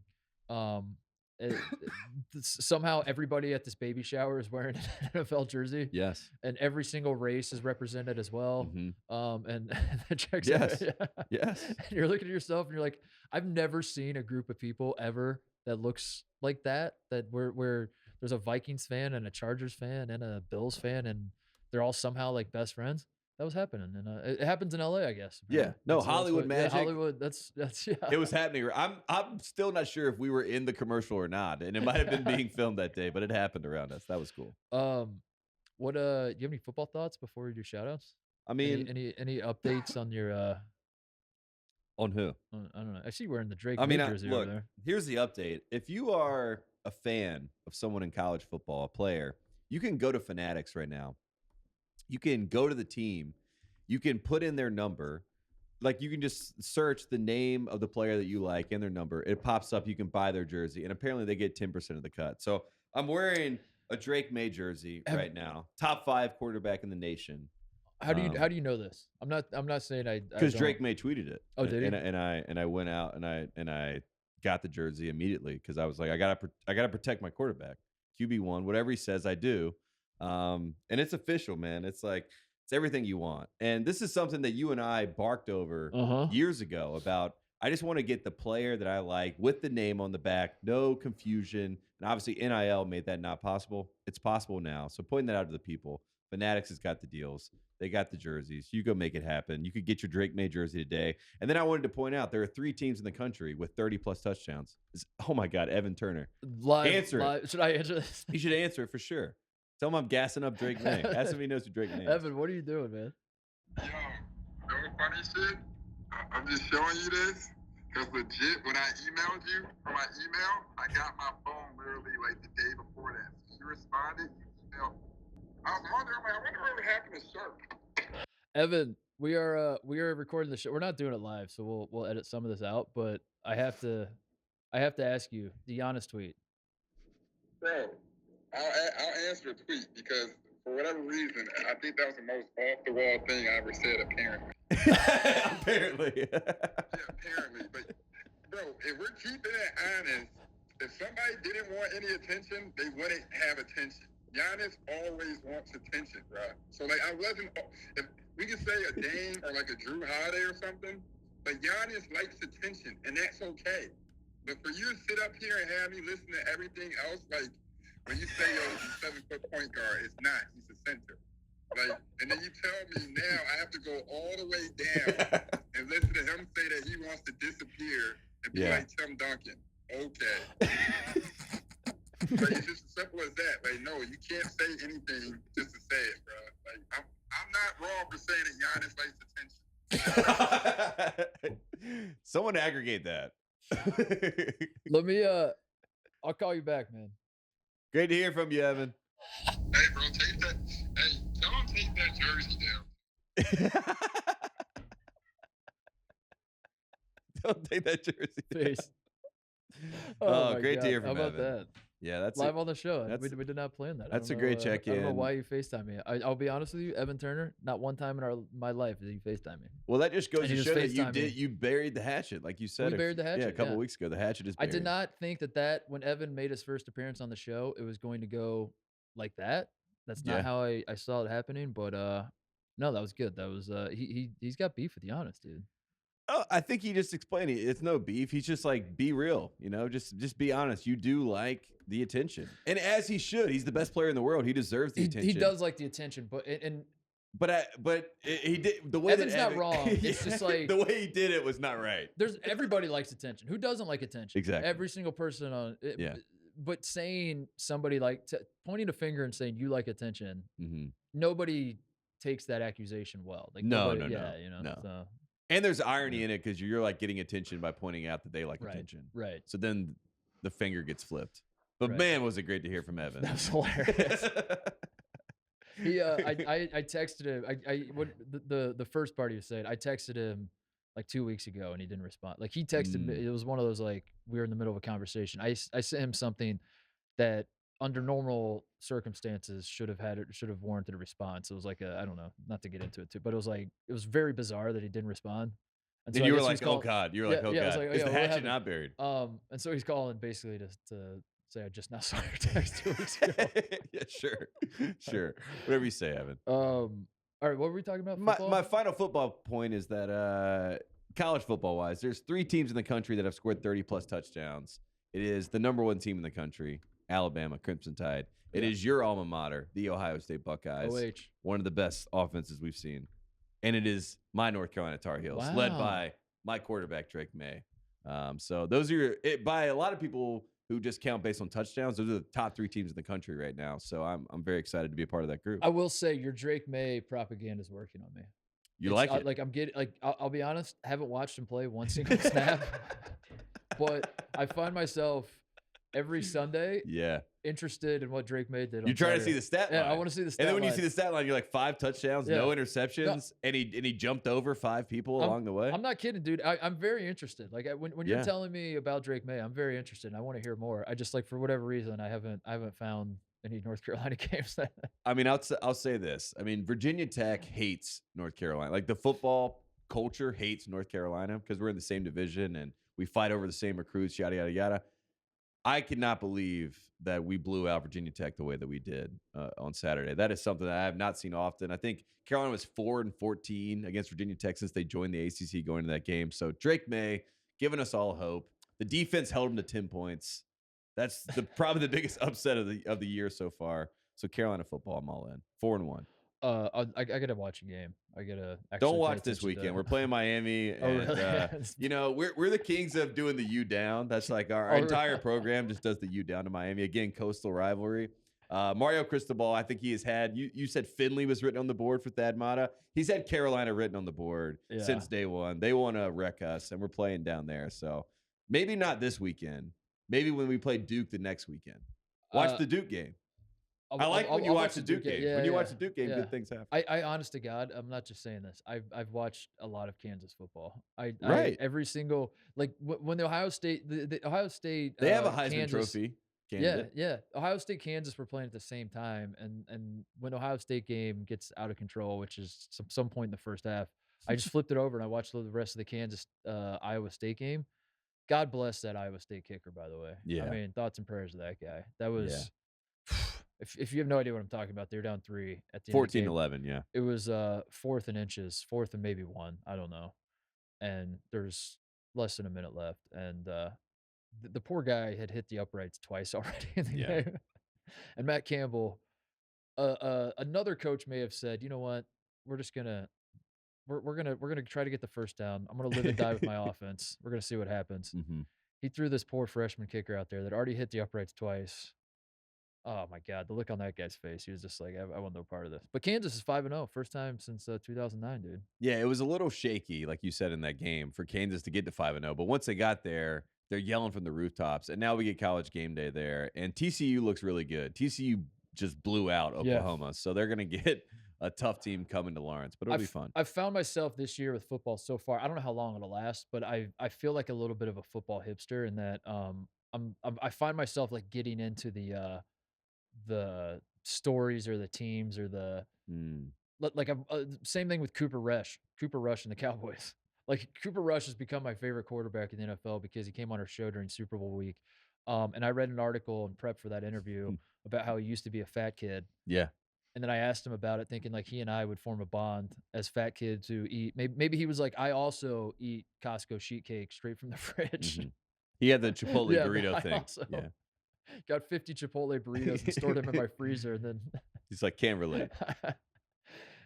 somehow everybody at this baby shower is wearing an NFL jersey, Yes. and every single race is represented as well. Mhm. And that checks Yes. out. Yeah. Yes. And you're looking at yourself and you're like, I've never seen a group of people ever that looks like that. Where there's a Vikings fan and a Chargers fan and a Bills fan, and they're all somehow like best friends. That was happening, and it happens in LA, I guess. Yeah. No, That's Hollywood what- yeah, magic. Hollywood. That's yeah. It was happening. I'm still not sure if we were in the commercial or not, and it might have been being filmed that day, but it happened around us. That was cool. What do you have any football thoughts before we do shoutouts? I mean, Any updates on your on who? I don't know. I see you wearing the Drake I mean, jersey over look, there. here's the update. If you are a fan of someone in college football, a player, you can go to Fanatics right now. You can go to the team. You can put in their number. Like, you can just search the name of the player that you like and their number. It pops up. You can buy their jersey, and apparently they get 10% of the cut. So I'm wearing a Drake May jersey right now. Top 5 quarterback in the nation. How do you know this? I'm not saying I Because don't- Drake May tweeted it. Oh, did he? And I went out and I got the jersey immediately because I was like, I gotta protect my quarterback. QB1, whatever he says, I do. And it's official, man. It's like it's everything you want. And this is something that you and I barked over years ago about. I just want to get the player that I like with the name on the back, no confusion. And obviously NIL made that not possible. It's possible now. So pointing that out to the people. Fanatics has got the deals. They got the jerseys. You go make it happen. You could get your Drake May jersey today. And then I wanted to point out there are 3 teams in the country with 30+ touchdowns. Oh my God, Evan Turner. Answer it. Should I answer this? You should answer it for sure. Tell him I'm gassing up Drake May. Ask him if he knows who Drake May is. Evan, what are you doing, man? Yo, no funny shit. I'm just showing you this because legit, when I emailed you from my email, I got my phone literally like the day before that. So you responded, you emailed. I was wondering, I wonder what happened to Sharp. Evan, we are recording the show. We're not doing it live, so we'll edit some of this out. But I have to ask you the Giannis tweet. Bro, I'll answer a tweet because for whatever reason, I think that was the most off the wall thing I ever said. Apparently. Apparently. Yeah, apparently. But bro, if we're keeping it honest, if somebody didn't want any attention, they wouldn't have attention. Giannis always wants attention, bro. So like, I wasn't. If we could say a Dame or like a Drew Holiday or something, but Giannis likes attention, and that's okay. But for you to sit up here and have me listen to everything else, like when you say, yo, he's a 7-foot point guard, it's not. He's a center. Like, and then you tell me now I have to go all the way down and listen to him say that he wants to disappear and be like Tim Duncan. Okay. Like, it's just as simple as that. Like, no, you can't say anything just to say it, bro. Like, I'm not wrong for saying that Giannis likes attention. Someone aggregate that. Let me I'll call you back, man. Great to hear from you, Evan. Hey, bro, take that. Hey, tell him take that jersey down. Don't take that jersey. Peace. Oh, my great God. to hear from How about Evan. that? Yeah, that's Live on the show. that's- We did not plan that. I that's don't a great know, I don't know check-in. why you FaceTime me. I'll be honest with you, Evan Turner, not one time in my life did you FaceTime me. Well, that just goes And to you show just that FaceTime me. you buried the hatchet, like you said. We buried the hatchet, Yeah, a couple yeah. weeks ago, the hatchet is I buried. did not think that when Evan made his first appearance on the show, it was going to go like that. That's not Yeah. how I saw it happening. But no, that was good. That was he's got beef with Giannis, dude. Oh, I think he just explained it. It's no beef. He's just like, be real, just be honest. You do like the attention, and as he should. He's the best player in the world. He deserves the attention. He does like the attention, but and But he did the way Evan's that not Evan, wrong. It's just like the way he did it was not right. everybody likes attention. Who doesn't like attention? Exactly. Every single person on it. Yeah. But saying somebody like pointing a finger and saying you like attention, nobody takes that accusation well. Like No. So. And there's irony in it because you're like getting attention by pointing out that they like attention. Right. So then the finger gets flipped. But man, was it great to hear from Evan. That was hilarious. I texted him. The first part he said, I texted him like 2 weeks ago and he didn't respond. Like he texted me. It was one of those like we were in the middle of a conversation. I sent him something that under normal circumstances should have warranted a response. It was like I don't know, not to get into it too, but it was very bizarre that he didn't respond. And so you were like, oh God, you were like, oh God, is the hatchet not buried? And so he's calling basically to say I just now saw your text 2 weeks ago. Yeah, sure. Whatever you say, Evan. All right, what were we talking about? My final football point is that college football wise, there's 3 teams in the country that have scored 30+ touchdowns. It is the number 1 team in the country, Alabama Crimson Tide. It is your alma mater, the Ohio State Buckeyes. One of the best offenses we've seen. And it is my North Carolina Tar Heels, led by my quarterback, Drake May. So those are by a lot of people who just count based on touchdowns. Those are the top 3 teams in the country right now. So I'm very excited to be a part of that group. I will say your Drake May propaganda is working on me. You like it? Like I'm getting like I'll be honest, haven't watched him play one single snap, but I find myself every Sunday interested in what Drake May did. You're trying to see the stat line. Yeah, I want to see the stat line. And then when you see the stat line, you're like 5 touchdowns, no interceptions, and he jumped over 5 people along the way. I'm not kidding, dude. I'm very interested. Like when you're telling me about Drake May, I'm very interested. I want to hear more. I just like for whatever reason I haven't found any North Carolina games. I mean, I'll say this. I mean, Virginia Tech hates North Carolina. Like the football culture hates North Carolina because we're in the same division and we fight over the same recruits, yada yada yada. I could not believe that we blew out Virginia Tech the way that we did on Saturday. That is something that I have not seen often. I think Carolina was 4-14 against Virginia Tech since they joined the ACC going into that game. So Drake May giving us all hope. The defense held him to 10 points. That's probably the biggest upset of the year so far. So Carolina football, I'm all in. 4-1. I gotta watch a game. I gotta don't watch this weekend. We're playing Miami, and really? We're the kings of doing the U down. That's like our entire program just does the U down to Miami. Again, coastal rivalry. Mario Cristobal, I think he has had. You said Finley was written on the board for Thad Matta. He's had Carolina written on the board since day one. They want to wreck us, and we're playing down there. So maybe not this weekend. Maybe when we play Duke the next weekend. Watch the Duke game. I like when you watch the Duke game. When you watch the Duke game, good things happen. I honest to God, I'm not just saying this. I've watched a lot of Kansas football. Every single like when the Ohio State the Ohio State they have a Heisman Trophy. Candidate. Yeah. Ohio State, Kansas were playing at the same time, and when Ohio State game gets out of control, which is some point in the first half, I just flipped it over and I watched the rest of the Kansas Iowa State game. God bless that Iowa State kicker, by the way. Yeah. I mean, thoughts and prayers to that guy. That was, if you have no idea what I'm talking about, they're down 3 at the 14-11, yeah. It was 4th and inches, 4th and maybe 1. I don't know. And there's less than a minute left. And the poor guy had hit the uprights twice already in the game. And Matt Campbell, another coach may have said, you know what, we're just gonna we're gonna try to get the first down. I'm gonna live and die with my offense. We're gonna see what happens. Mm-hmm. He threw this poor freshman kicker out there that already hit the uprights twice. Oh my God, the look on that guy's face. He was just like, I want no part of this. But Kansas is 5-0, first time since 2009, dude. Yeah, it was a little shaky, like you said in that game, for Kansas to get to 5-0. But once they got there, they're yelling from the rooftops. And now we get College game day there. And TCU looks really good. TCU just blew out Oklahoma. So they're going to get a tough team coming to Lawrence. But it'll be fun. I've found myself this year with football so far. I don't know how long it'll last, but I feel like a little bit of a football hipster in that I find myself like getting into the stories or the teams or the like same thing with Cooper Rush and the Cowboys. Like Cooper Rush has become my favorite quarterback in the NFL because he came on our show during Super Bowl week. And I read an article and prep for that interview about how he used to be a fat kid. Yeah. And then I asked him about it thinking like he and I would form a bond as fat kids who eat. Maybe he was like, I also eat Costco sheet cake straight from the fridge. Mm-hmm. He had the Chipotle burrito thing. Got 50 Chipotle burritos and stored them in my freezer. And then he's like, can't relate.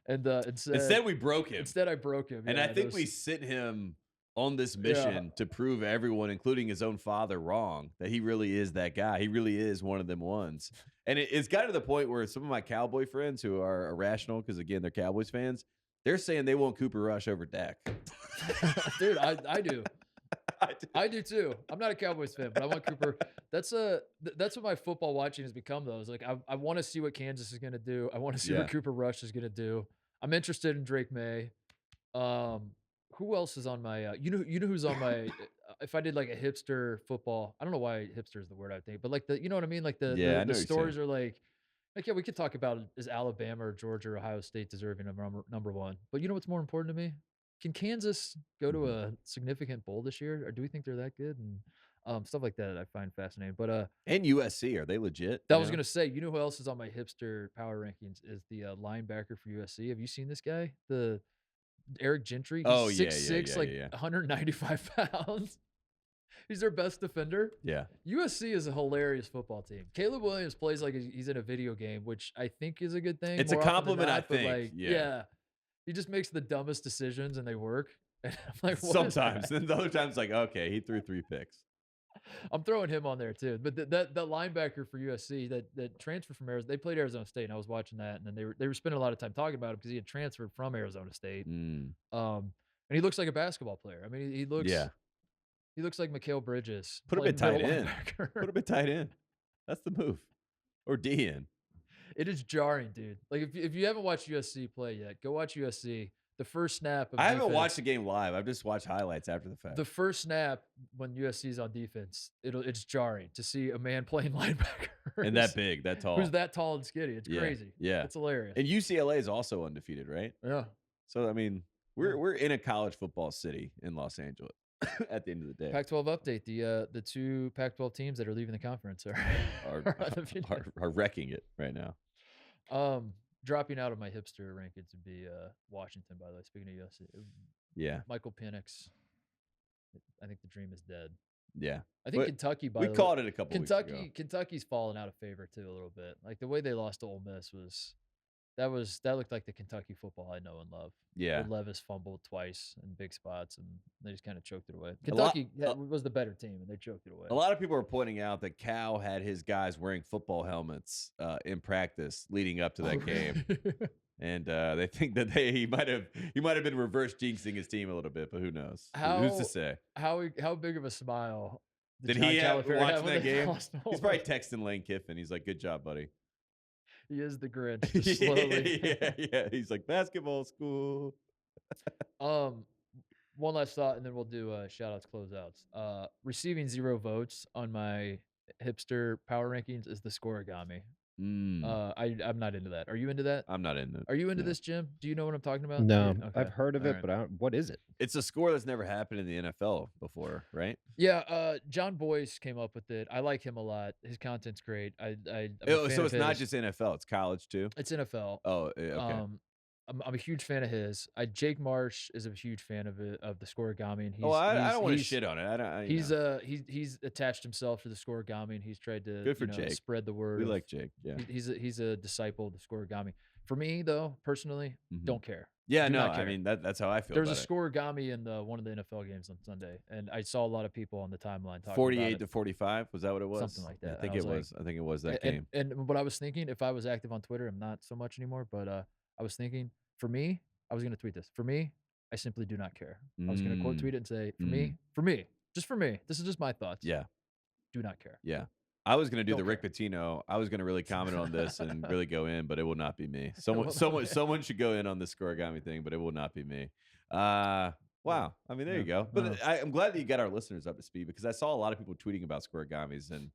And Instead, we broke him. Instead, I broke him. And yeah, I think we sent him on this mission to prove everyone, including his own father, wrong, that he really is that guy. He really is one of them ones. And it's got to the point where some of my Cowboy friends who are irrational, because, again, they're Cowboys fans, they're saying they want Cooper Rush over Dak. Dude, I do. I do too. I'm not a Cowboys fan, but I want Cooper. That's what my football watching has become, though. Is like I want to see what Kansas is going to do. I want to see what Cooper Rush is going to do. I'm interested in Drake May. Who else is on my? You know who's on my? If I did like a hipster football, I don't know why hipster is the word I think, but like you know what I mean? Like the stories are like yeah, we could talk about is Alabama or Georgia or Ohio State deserving of number one, but you know what's more important to me? Can Kansas go to a significant bowl this year, or do we think they're that good? And stuff like that I find fascinating. But and USC, are they legit? That was gonna say, you know who else is on my hipster power rankings is the linebacker for USC. Have you seen this guy? The Eric Gentry. He's 6'6", 195 pounds. He's their best defender. Yeah. USC is a hilarious football team. Caleb Williams plays like he's in a video game, which I think is a good thing. It's a compliment, I think. Like, yeah. He just makes the dumbest decisions and they work. And I'm like, sometimes. And the other times, like, okay, he threw 3 picks. I'm throwing him on there too. But that linebacker for USC that transferred from Arizona, they played Arizona State, and I was watching that, and then they were spending a lot of time talking about him because he had transferred from Arizona State. And he looks like a basketball player. I mean, he looks like Mikal Bridges. Put him at tight end. Put him at tight end. That's the move. Or D end. It is jarring, dude. Like if you haven't watched USC play yet, go watch USC. The first snap of I haven't watched the game live. I've just watched highlights after the fact. The first snap when USC is on defense, it's jarring to see a man playing linebacker. And that big, that tall. Who's that tall and skinny? It's crazy. Yeah. It's hilarious. And UCLA is also undefeated, right? Yeah. So, I mean, we're in a college football city in Los Angeles at the end of the day. Pac-12 update. The 2 Pac-12 teams that are leaving the conference are wrecking it right now. Dropping out of my hipster rankings would be Washington, by the way, speaking of USC. Yeah. Michael Penix. I think the dream is dead. Yeah. I think Kentucky, by the way. We called it a couple weeks ago. Kentucky's fallen out of favor, too, a little bit. Like, the way they lost to Ole Miss that looked like the Kentucky football I know and love. Yeah. Levis fumbled twice in big spots, and they just kind of choked it away. Kentucky was the better team, and they choked it away. A lot of people are pointing out that Cal had his guys wearing football helmets in practice leading up to that game. And they think that he might have been reverse jinxing his team a little bit, but who knows? Who's to say? How big of a smile did he have watching that game? He's probably texting Lane Kiffin. He's like, "Good job, buddy." He is the Grinch. Just slowly. yeah. He's like, basketball school. One last thought, and then we'll do shout-outs, closeouts. Receiving 0 votes on my hipster power rankings is the scoregami. I'm not into that. Are you into that? I'm not into it. Are you into this, Jim? Do you know what I'm talking about? No, Okay. I've heard of it, but what is it? It's a score that's never happened in the NFL before, right? Yeah, John Boyce came up with it. I like him a lot. His content's great. So it's not just NFL; it's college too. It's NFL. Oh, okay. I'm a huge fan of his. Jake Marsh is a huge fan of it, of the scoregami, and I don't want to shit on it. He's attached himself to the scoregami, and he's tried to Jake. Spread the word. We like Jake. Yeah, he's a disciple of the scoregami. For me, though, personally, don't care. Yeah, no, I mean that's how I feel. There's a scoregami in one of the NFL games on Sunday, and I saw a lot of people on the timeline talking 48 to 45. Was that what it was? Something like that. I think it was. I think it was that game. And what I was thinking, if I was active on Twitter, I'm not so much anymore, but I was thinking, for me, I was going to tweet this. For me, I simply do not care. I was going to quote tweet it and say, for me, just for me, this is just my thoughts. Yeah. Do not care. Yeah. I was going to do the Rick Pitino. I was going to really comment on this and really go in, but it will not be me. Someone should go in on this scoregami thing, but it will not be me. Wow. I mean, there you go. But I'm glad that you got our listeners up to speed, because I saw a lot of people tweeting about scoregamis, and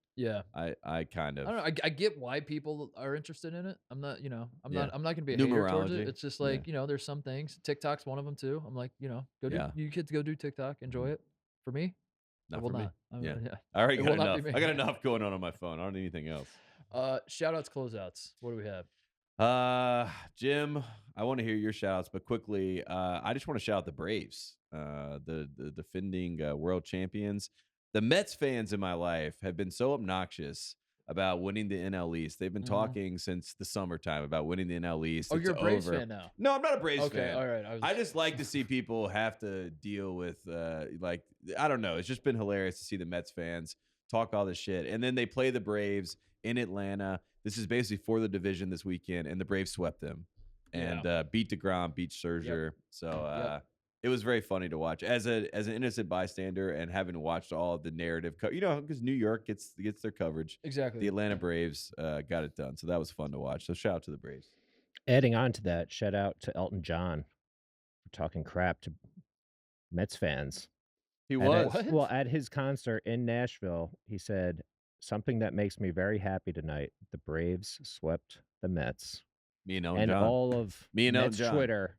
I kind of, I don't know. I get why people are interested in it. I'm not, I'm not going to be a hater towards it. It's just like, there's some things. TikTok's one of them too. I'm like, you kids go do TikTok, enjoy it. For me, not for me. Yeah. I already got enough. I got enough going on my phone. I don't need anything else. Shout-outs, closeouts. What do we have? Jim, I want to hear your shout-outs, but quickly, I just want to shout out the Braves, the defending world champions. The Mets fans in my life have been so obnoxious about winning the NL East. They've been talking since the summertime about winning the NL East. Oh, It's you're a Braves over. fan now. No, I'm not a Braves Okay, fan. all right. I just like to see people have to deal with, like, I don't know. It's just been hilarious to see the Mets fans talk all this shit. And then they play the Braves in Atlanta. This is basically for the division this weekend, and the Braves swept them and beat DeGrom, beat Scherzer. So it was very funny to watch as an innocent bystander and having watched all of the narrative. Because New York gets their coverage. Exactly. The Atlanta Braves got it done. So that was fun to watch. So shout out to the Braves. Adding on to that, shout out to Elton John for talking crap to Mets fans. He was. At his concert in Nashville, he said, something that makes me very happy tonight. The Braves swept the Mets. Me and Elton And John. all of Me and Mets Elton John. Twitter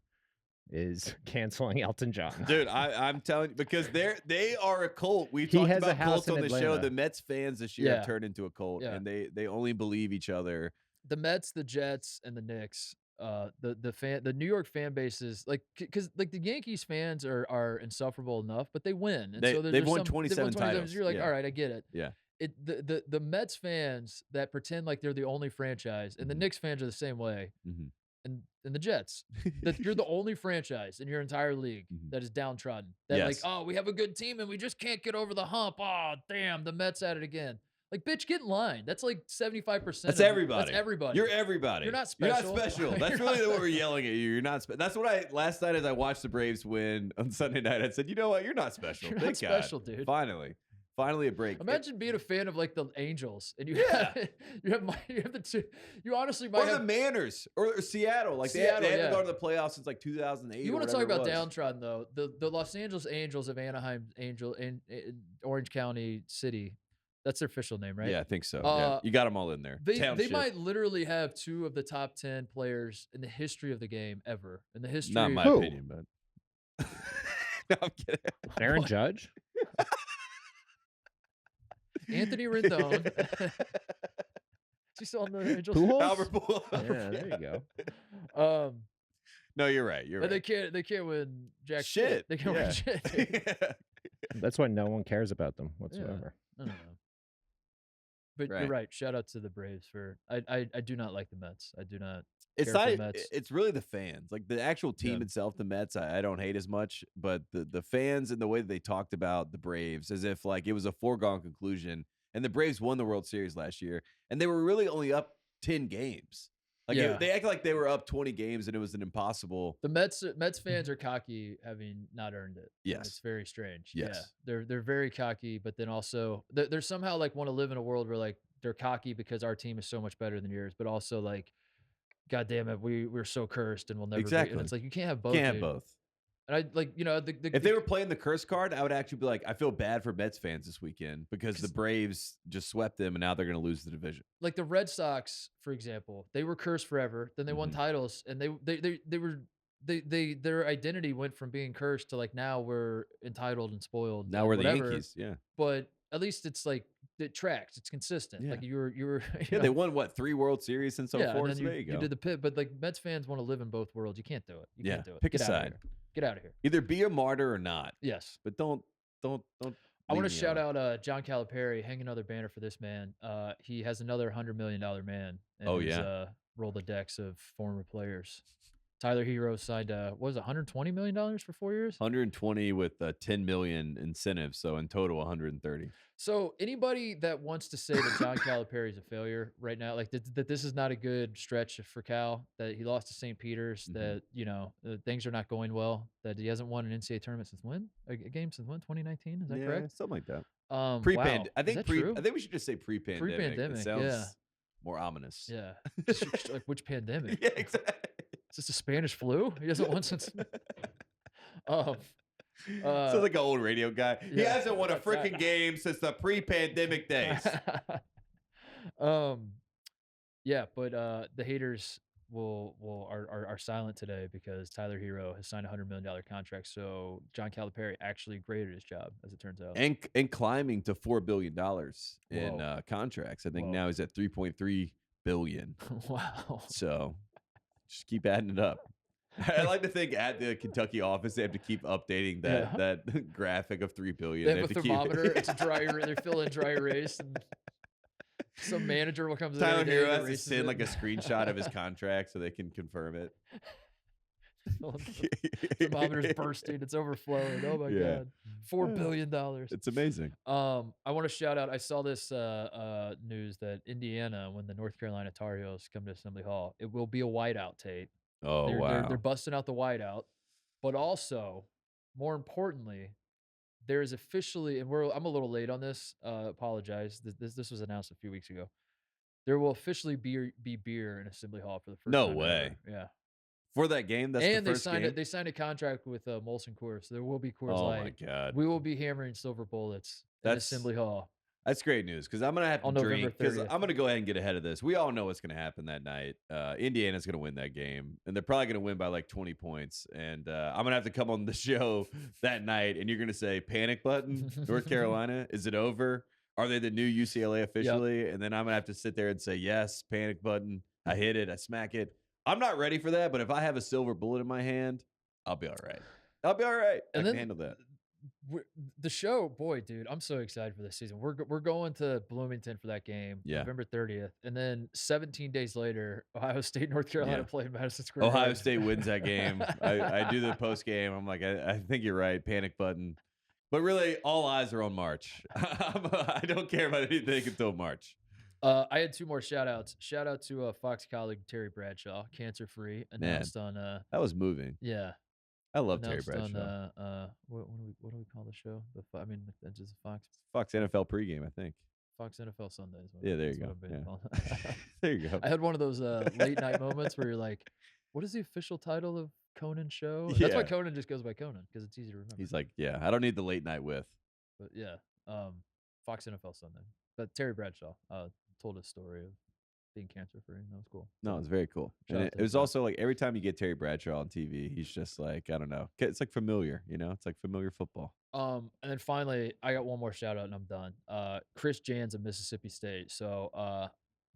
is canceling Elton John. Dude, I'm telling you, because they are a cult. We've He talked has a about house cults in on the show. Atlanta. The Mets fans this year have turned into a cult, Yeah. and they only believe each other. The Mets, the Jets, and the Knicks. The New York fan bases, like, because like the Yankees fans are insufferable enough, but they win. And so They've won 27 titles. You're like, Yeah. all right, I get it. Yeah. The Mets fans that pretend like they're the only franchise, and the Knicks fans are the same way, Mhm. and the Jets, that you're the only franchise in your entire league that is downtrodden. That like, Yes. oh, we have a good team and we just can't get over the hump. Oh, damn, the Mets at it again. Like, bitch, get in line. That's like 75%. That's everybody. That's everybody. You're everybody. You're not You're special. not special. That's really what we're yelling at you. You're not special. That's what last night as I watched the Braves win on Sunday night, I said, you know what? You're not special. You're Thank not God. special, dude. Finally a break. Imagine being a fan of like the Angels, and you have the two. You honestly might Or have the Manners or Seattle. Like they Seattle, haven't yeah. gone to the playoffs since like 2008. You want to talk about downtrodden though? The Los Angeles Angels of Anaheim in Orange County City. That's their official name, right? Yeah, I think so. Yeah. You got them all in there. They Township. might literally have two of the top 10 players in the history of the game ever. In the history, Not my Who? opinion, but no, I'm kidding. Aaron Judge? Anthony Rendon. Is he still on the Angels? Pujols? Albert Pujols. Yeah, there you go. No, you're right. You're But right. they can't win jack Shit. They can't win shit. That's why no one cares about them whatsoever. I don't know. But Right. you're right. Shout out to the Braves for I do not like the Mets. I do not. It's care for not. Mets. It's really the fans. Like the actual team Yeah. itself, the Mets, I don't hate as much. But the fans and the way that they talked about the Braves as if like it was a foregone conclusion. And the Braves won the World Series last year, and they were really only up 10 games. Like Yeah. they act like they were up 20 games, and it was an impossible. The Mets fans are cocky, having not earned it. Yes. It's very strange. Yes. Yeah, they're very cocky, but then also they're somehow like want to live in a world where like they're cocky because our team is so much better than yours, but also like, God damn it, we're so cursed and we'll never. Exactly. And it's like you can't have both. Can't have dude. both. And I like If they were playing the curse card, I would actually be like, I feel bad for Mets fans this weekend because the Braves just swept them, and now they're going to lose the division. like the Red Sox, for example, they were cursed forever. Then they won Mhm. titles, and their identity went from being cursed to like now we're entitled and spoiled. Now and we're the whatever. Yankees. Yeah. But at least it's like it tracks. It's consistent. Yeah. Like you were. You Yeah, know, they won what 3 World Series since 04. yeah, and then So there you go. You did the pit, but like Mets fans want to live in both worlds. You can't do it. You Yeah, can't do it. pick a Get out of side. here. Get out of here. Either be a martyr or not, Yes. but don't. I want leave to me shout alone. out John Calipari. Hang another banner for this man. He has another $100 million man. In Oh, his, yeah. Rolodex of former players. Tyler Hero signed what was it, $120 million for 4 years? 120 with 10 million incentives, so in total 130. So anybody that wants to say that John Calipari is a failure right now, like that this is not a good stretch for Cal, that he lost to St. Peter's, Mhm. that things are not going well, that he hasn't won an NCAA tournament since when? A game since when? 2019? Is that correct? Something like that. Wow. Pre-pandemic. I Is think that true? I think we should just say pre-pandemic. Pre-pandemic, It sounds yeah. more ominous. Yeah. Like which pandemic? Yeah, exactly. Is this the Spanish flu? He hasn't won since. Sounds like an old radio guy. He yeah. hasn't won a freaking game since the pre-pandemic days. Yeah, but the haters are silent today because Tyler Hero has signed a $100 million contract. So John Calipari actually graded his job, as it turns out. and climbing to $4 billion in Whoa. Contracts. I think Whoa. now he's at 3.3 billion. Wow. So just keep adding it up. I like to think at the Kentucky office they have to keep updating that graphic of 3 billion. They have a to thermometer. It's a dry. They fill in dry erase. And Some manager will come to Tyler the Hero has to send like a screenshot of his contract so they can confirm it. Thermometer's bursting. It's overflowing. Oh my Yeah. god. $4 billion. It's amazing. I want to shout out. I saw this news that Indiana, when the North Carolina Tar Heels come to Assembly Hall, it will be a whiteout, Tate. Oh, wow. They're busting out the whiteout, but also, more importantly, there is officially, and I'm a little late on this. Apologize. This was announced a few weeks ago. There will officially be beer in Assembly Hall for the first No time way. ever. Yeah. For that game, that's And the first game? they signed a contract with Molson Coors, so there will be Coors Oh, Light. my God. We will be hammering silver bullets in Assembly Hall. That's great news because I'm going to have to On November drink because 30th. I'm going to go ahead and get ahead of this. We all know what's going to happen that night. Indiana's going to win that game, and they're probably going to win by like 20 points. And I'm going to have to come on the show that night, and you're going to say, panic button, North Carolina, is it over? Are they the new UCLA officially? Yep. And then I'm going to have to sit there and say, yes, panic button. I hit it. I smack it. I'm not ready for that, but if I have a silver bullet in my hand, I'll be all right. I'll be all right. I can handle that. The show, boy, dude, I'm so excited for this season. We're going to Bloomington for that game, November 30th, and then 17 days later, Ohio State, North Carolina played Madison Square Garden. Ohio State wins that game. I do the post game. I'm like, I think you're right. Panic button. But really, all eyes are on March. I don't care about anything until March. I had two more shout outs. Shout out to Fox colleague Terry Bradshaw, cancer free, announced on that was moving. Yeah. I love Terry Bradshaw. On what do we call the show? It's just Fox NFL pregame, I think. Fox NFL Sundays. Yeah, there you go. There you go. I had one of those late night moments where you're like, what is the official title of Conan's show? That's why Conan just goes by Conan, because it's easy to remember. He's like, yeah, I don't need the late night with. But yeah, Fox NFL Sunday. But Terry Bradshaw told a story of being cancer free. That was cool. No, it was very cool. And it was also like every time you get Terry Bradshaw on TV, he's just like, I don't know. It's like familiar, It's like familiar football. And then finally, I got one more shout out and I'm done. Chris Jans of Mississippi State. So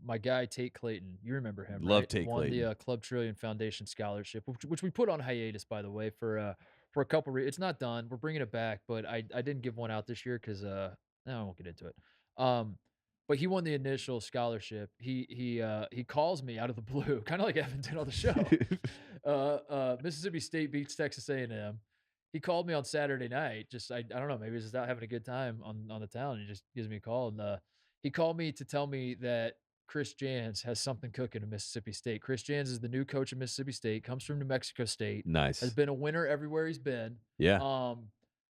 my guy Tate Clayton, you remember him, Love right? Tate Clayton. Won the Club Trillion Foundation Scholarship, which we put on hiatus, by the way, for a couple. It's not done. We're bringing it back, but I didn't give one out this year because I won't get into it. But he won the initial scholarship. He calls me out of the blue, kind of like Evan did on the show. Mississippi State beats Texas A&M. He called me on Saturday night. I don't know, maybe he's just out having a good time on the town. He just gives me a call, and he called me to tell me that Chris Jans has something cooking in Mississippi State. Chris Jans is the new coach of Mississippi State. Comes from New Mexico State. Nice. Has been a winner everywhere he's been. Yeah.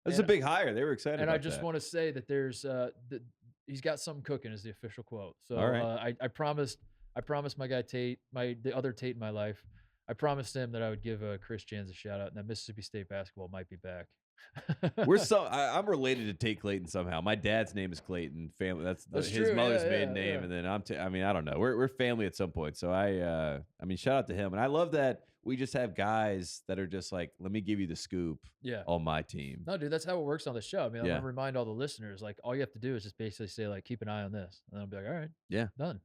That's a big hire. They were excited. And about I just want to say that there's he's got something cooking, is the official quote. So all right. I promised my guy Tate, the other Tate in my life, I promised him that I would give Chris Jans a shout out, and that Mississippi State basketball might be back. I'm related to Tate Clayton somehow. My dad's name is Clayton. Family. That's his true. mother's maiden name, and then I don't know. We're family at some point. So I shout out to him, and I love that we just have guys that are just like, let me give you the scoop. On my team. No, dude, that's how it works on the show. I mean, I'm gonna remind all the listeners, like, all you have to do is just basically say, like, keep an eye on this, and I'll be like, all right, done.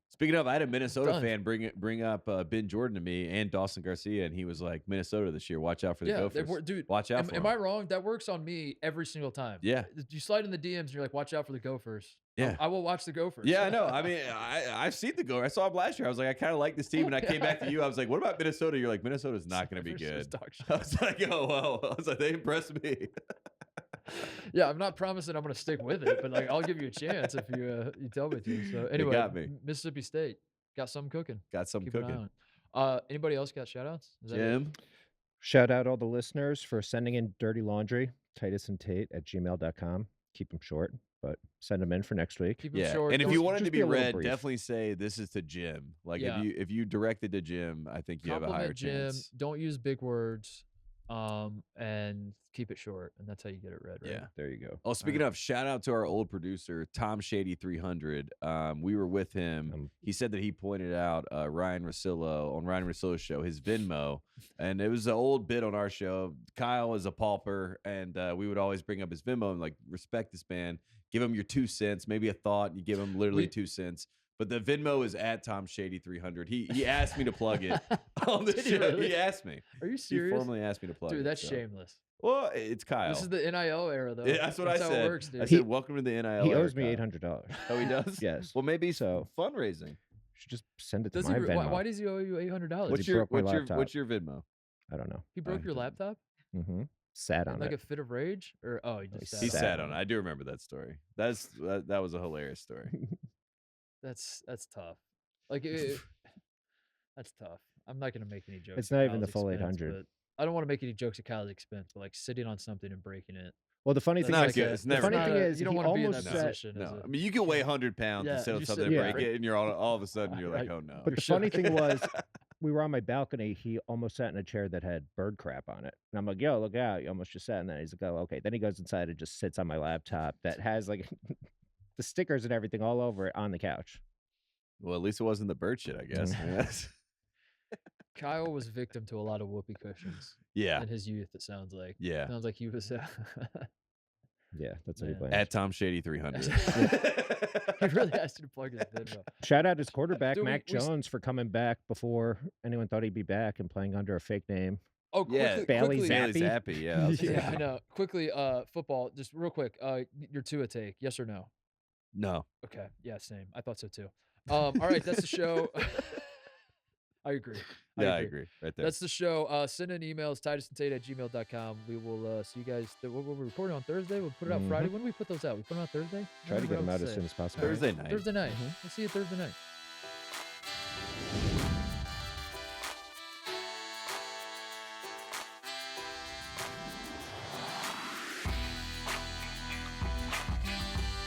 Speaking of, I had a Minnesota fan bring up Ben Jordan to me and Dawson Garcia, and he was like, Minnesota this year, watch out for the Gophers. Dude, watch out for them. Am I wrong? That works on me every single time. Yeah. You slide in the DMs and you're like, watch out for the Gophers. Yeah. I will watch the Gophers. Yeah, I know. I mean, I've seen the Gophers. I saw them last year. I was like, I kind of like this team. And I came back to you. I was like, what about Minnesota? You're like, Minnesota's not going to be good. I was like, oh, well. I was like, they impressed me. Yeah, I'm not promising I'm going to stick with it, but like, I'll give you a chance if you tell me to. So anyway, got me. Mississippi State got something cooking. Keep an eye on it. Anybody else got shout outs? Jim? Shout out all the listeners for sending in dirty laundry. Titus and Tate at gmail.com. Keep them short, but send them in for next week. Keep them short. And if you want it to be read, brief. definitely say this is to Jim. Like if you direct it to Jim, I think you have a higher chance. Don't use big words. And keep it short, and that's how you get it read, right? Yeah, there you go. Oh, speaking of, shout out to our old producer, Tom Shady 300. We were with him. He said that he pointed out Ryan Rosillo on Ryan Rosillo's show, his Venmo, and it was an old bit on our show. Kyle is a pauper, and we would always bring up his Venmo and like, respect this man, give him your 2 cents, maybe a thought. You give him literally 2 cents. But the Venmo is at Tom Shady 300. He asked me to plug it on the Did he show. really? He asked me. Are you He serious? formally asked me to plug it. Dude, that's so. shameless. Well, it's Kyle. This is the NIL era, though. Yeah, that's what I how said. it works, dude. I said, welcome to the NIL. He era, owes me Kyle. $800. Oh, he does? Yes. Well, maybe So- fundraising. Should just send it to Does my he, Venmo. why does he owe you $800? What's he your broke my laptop. what's your Venmo? I don't know. He broke your laptop? Mm-hmm. Sat In on like it. a fit of rage? Or he just He Sat sat on on it. it. I do remember that story. That was a hilarious story. That's tough. Like that's tough. I'm not gonna make any jokes. It's at not even the Kyle's full expense, 800. but I don't want to make any jokes at Kyle's expense, but like sitting on something and breaking it. Well, the funny That's thing not is, good. It's the never funny good. thing is, you don't he want to be in almost that said, position. No, I mean you can weigh 100 pounds Yeah, and sit on you something sit- and yeah. break it, and you're all of a sudden you're like, Right. oh no. But You're the funny shook. thing was, we were on my balcony. He almost sat in a chair that had bird crap on it. And I'm like, yo, look out. You almost just sat in that. He's like, oh, okay. Then he goes inside and just sits on my laptop that has like the stickers and everything all over it on the couch. Well, at least it wasn't the bird shit, I guess. Kyle was victim to a lot of whoopee cushions yeah. in his youth. It sounds like. Yeah. Sounds like he was. Yeah, that's what he Man. blames. At Tom Shady 300. He really asked you to plug his Venmo. Shout out his quarterback, Dude, Mac we s- Jones, for coming back before anyone thought he'd be back and playing under a fake name. Oh, Yeah, quickly, Bailey quickly. Zapp. Bailey Zappi, yeah. that was a Yeah, good I one. know. Quickly, football, just real quick. Your Tua take, yes or no? No. Okay, yeah, same. I thought so too. All right, that's the show. I agree. Yeah, I agree. Right there. That's the show. Send in emails, titusandtate@gmail.com. We will see you guys. What we're recording on Thursday. We'll put it out Friday. When do we put those out? We put them out Thursday? Try to get them out as soon as possible. Thursday night. Thursday night. We'll see you Thursday night.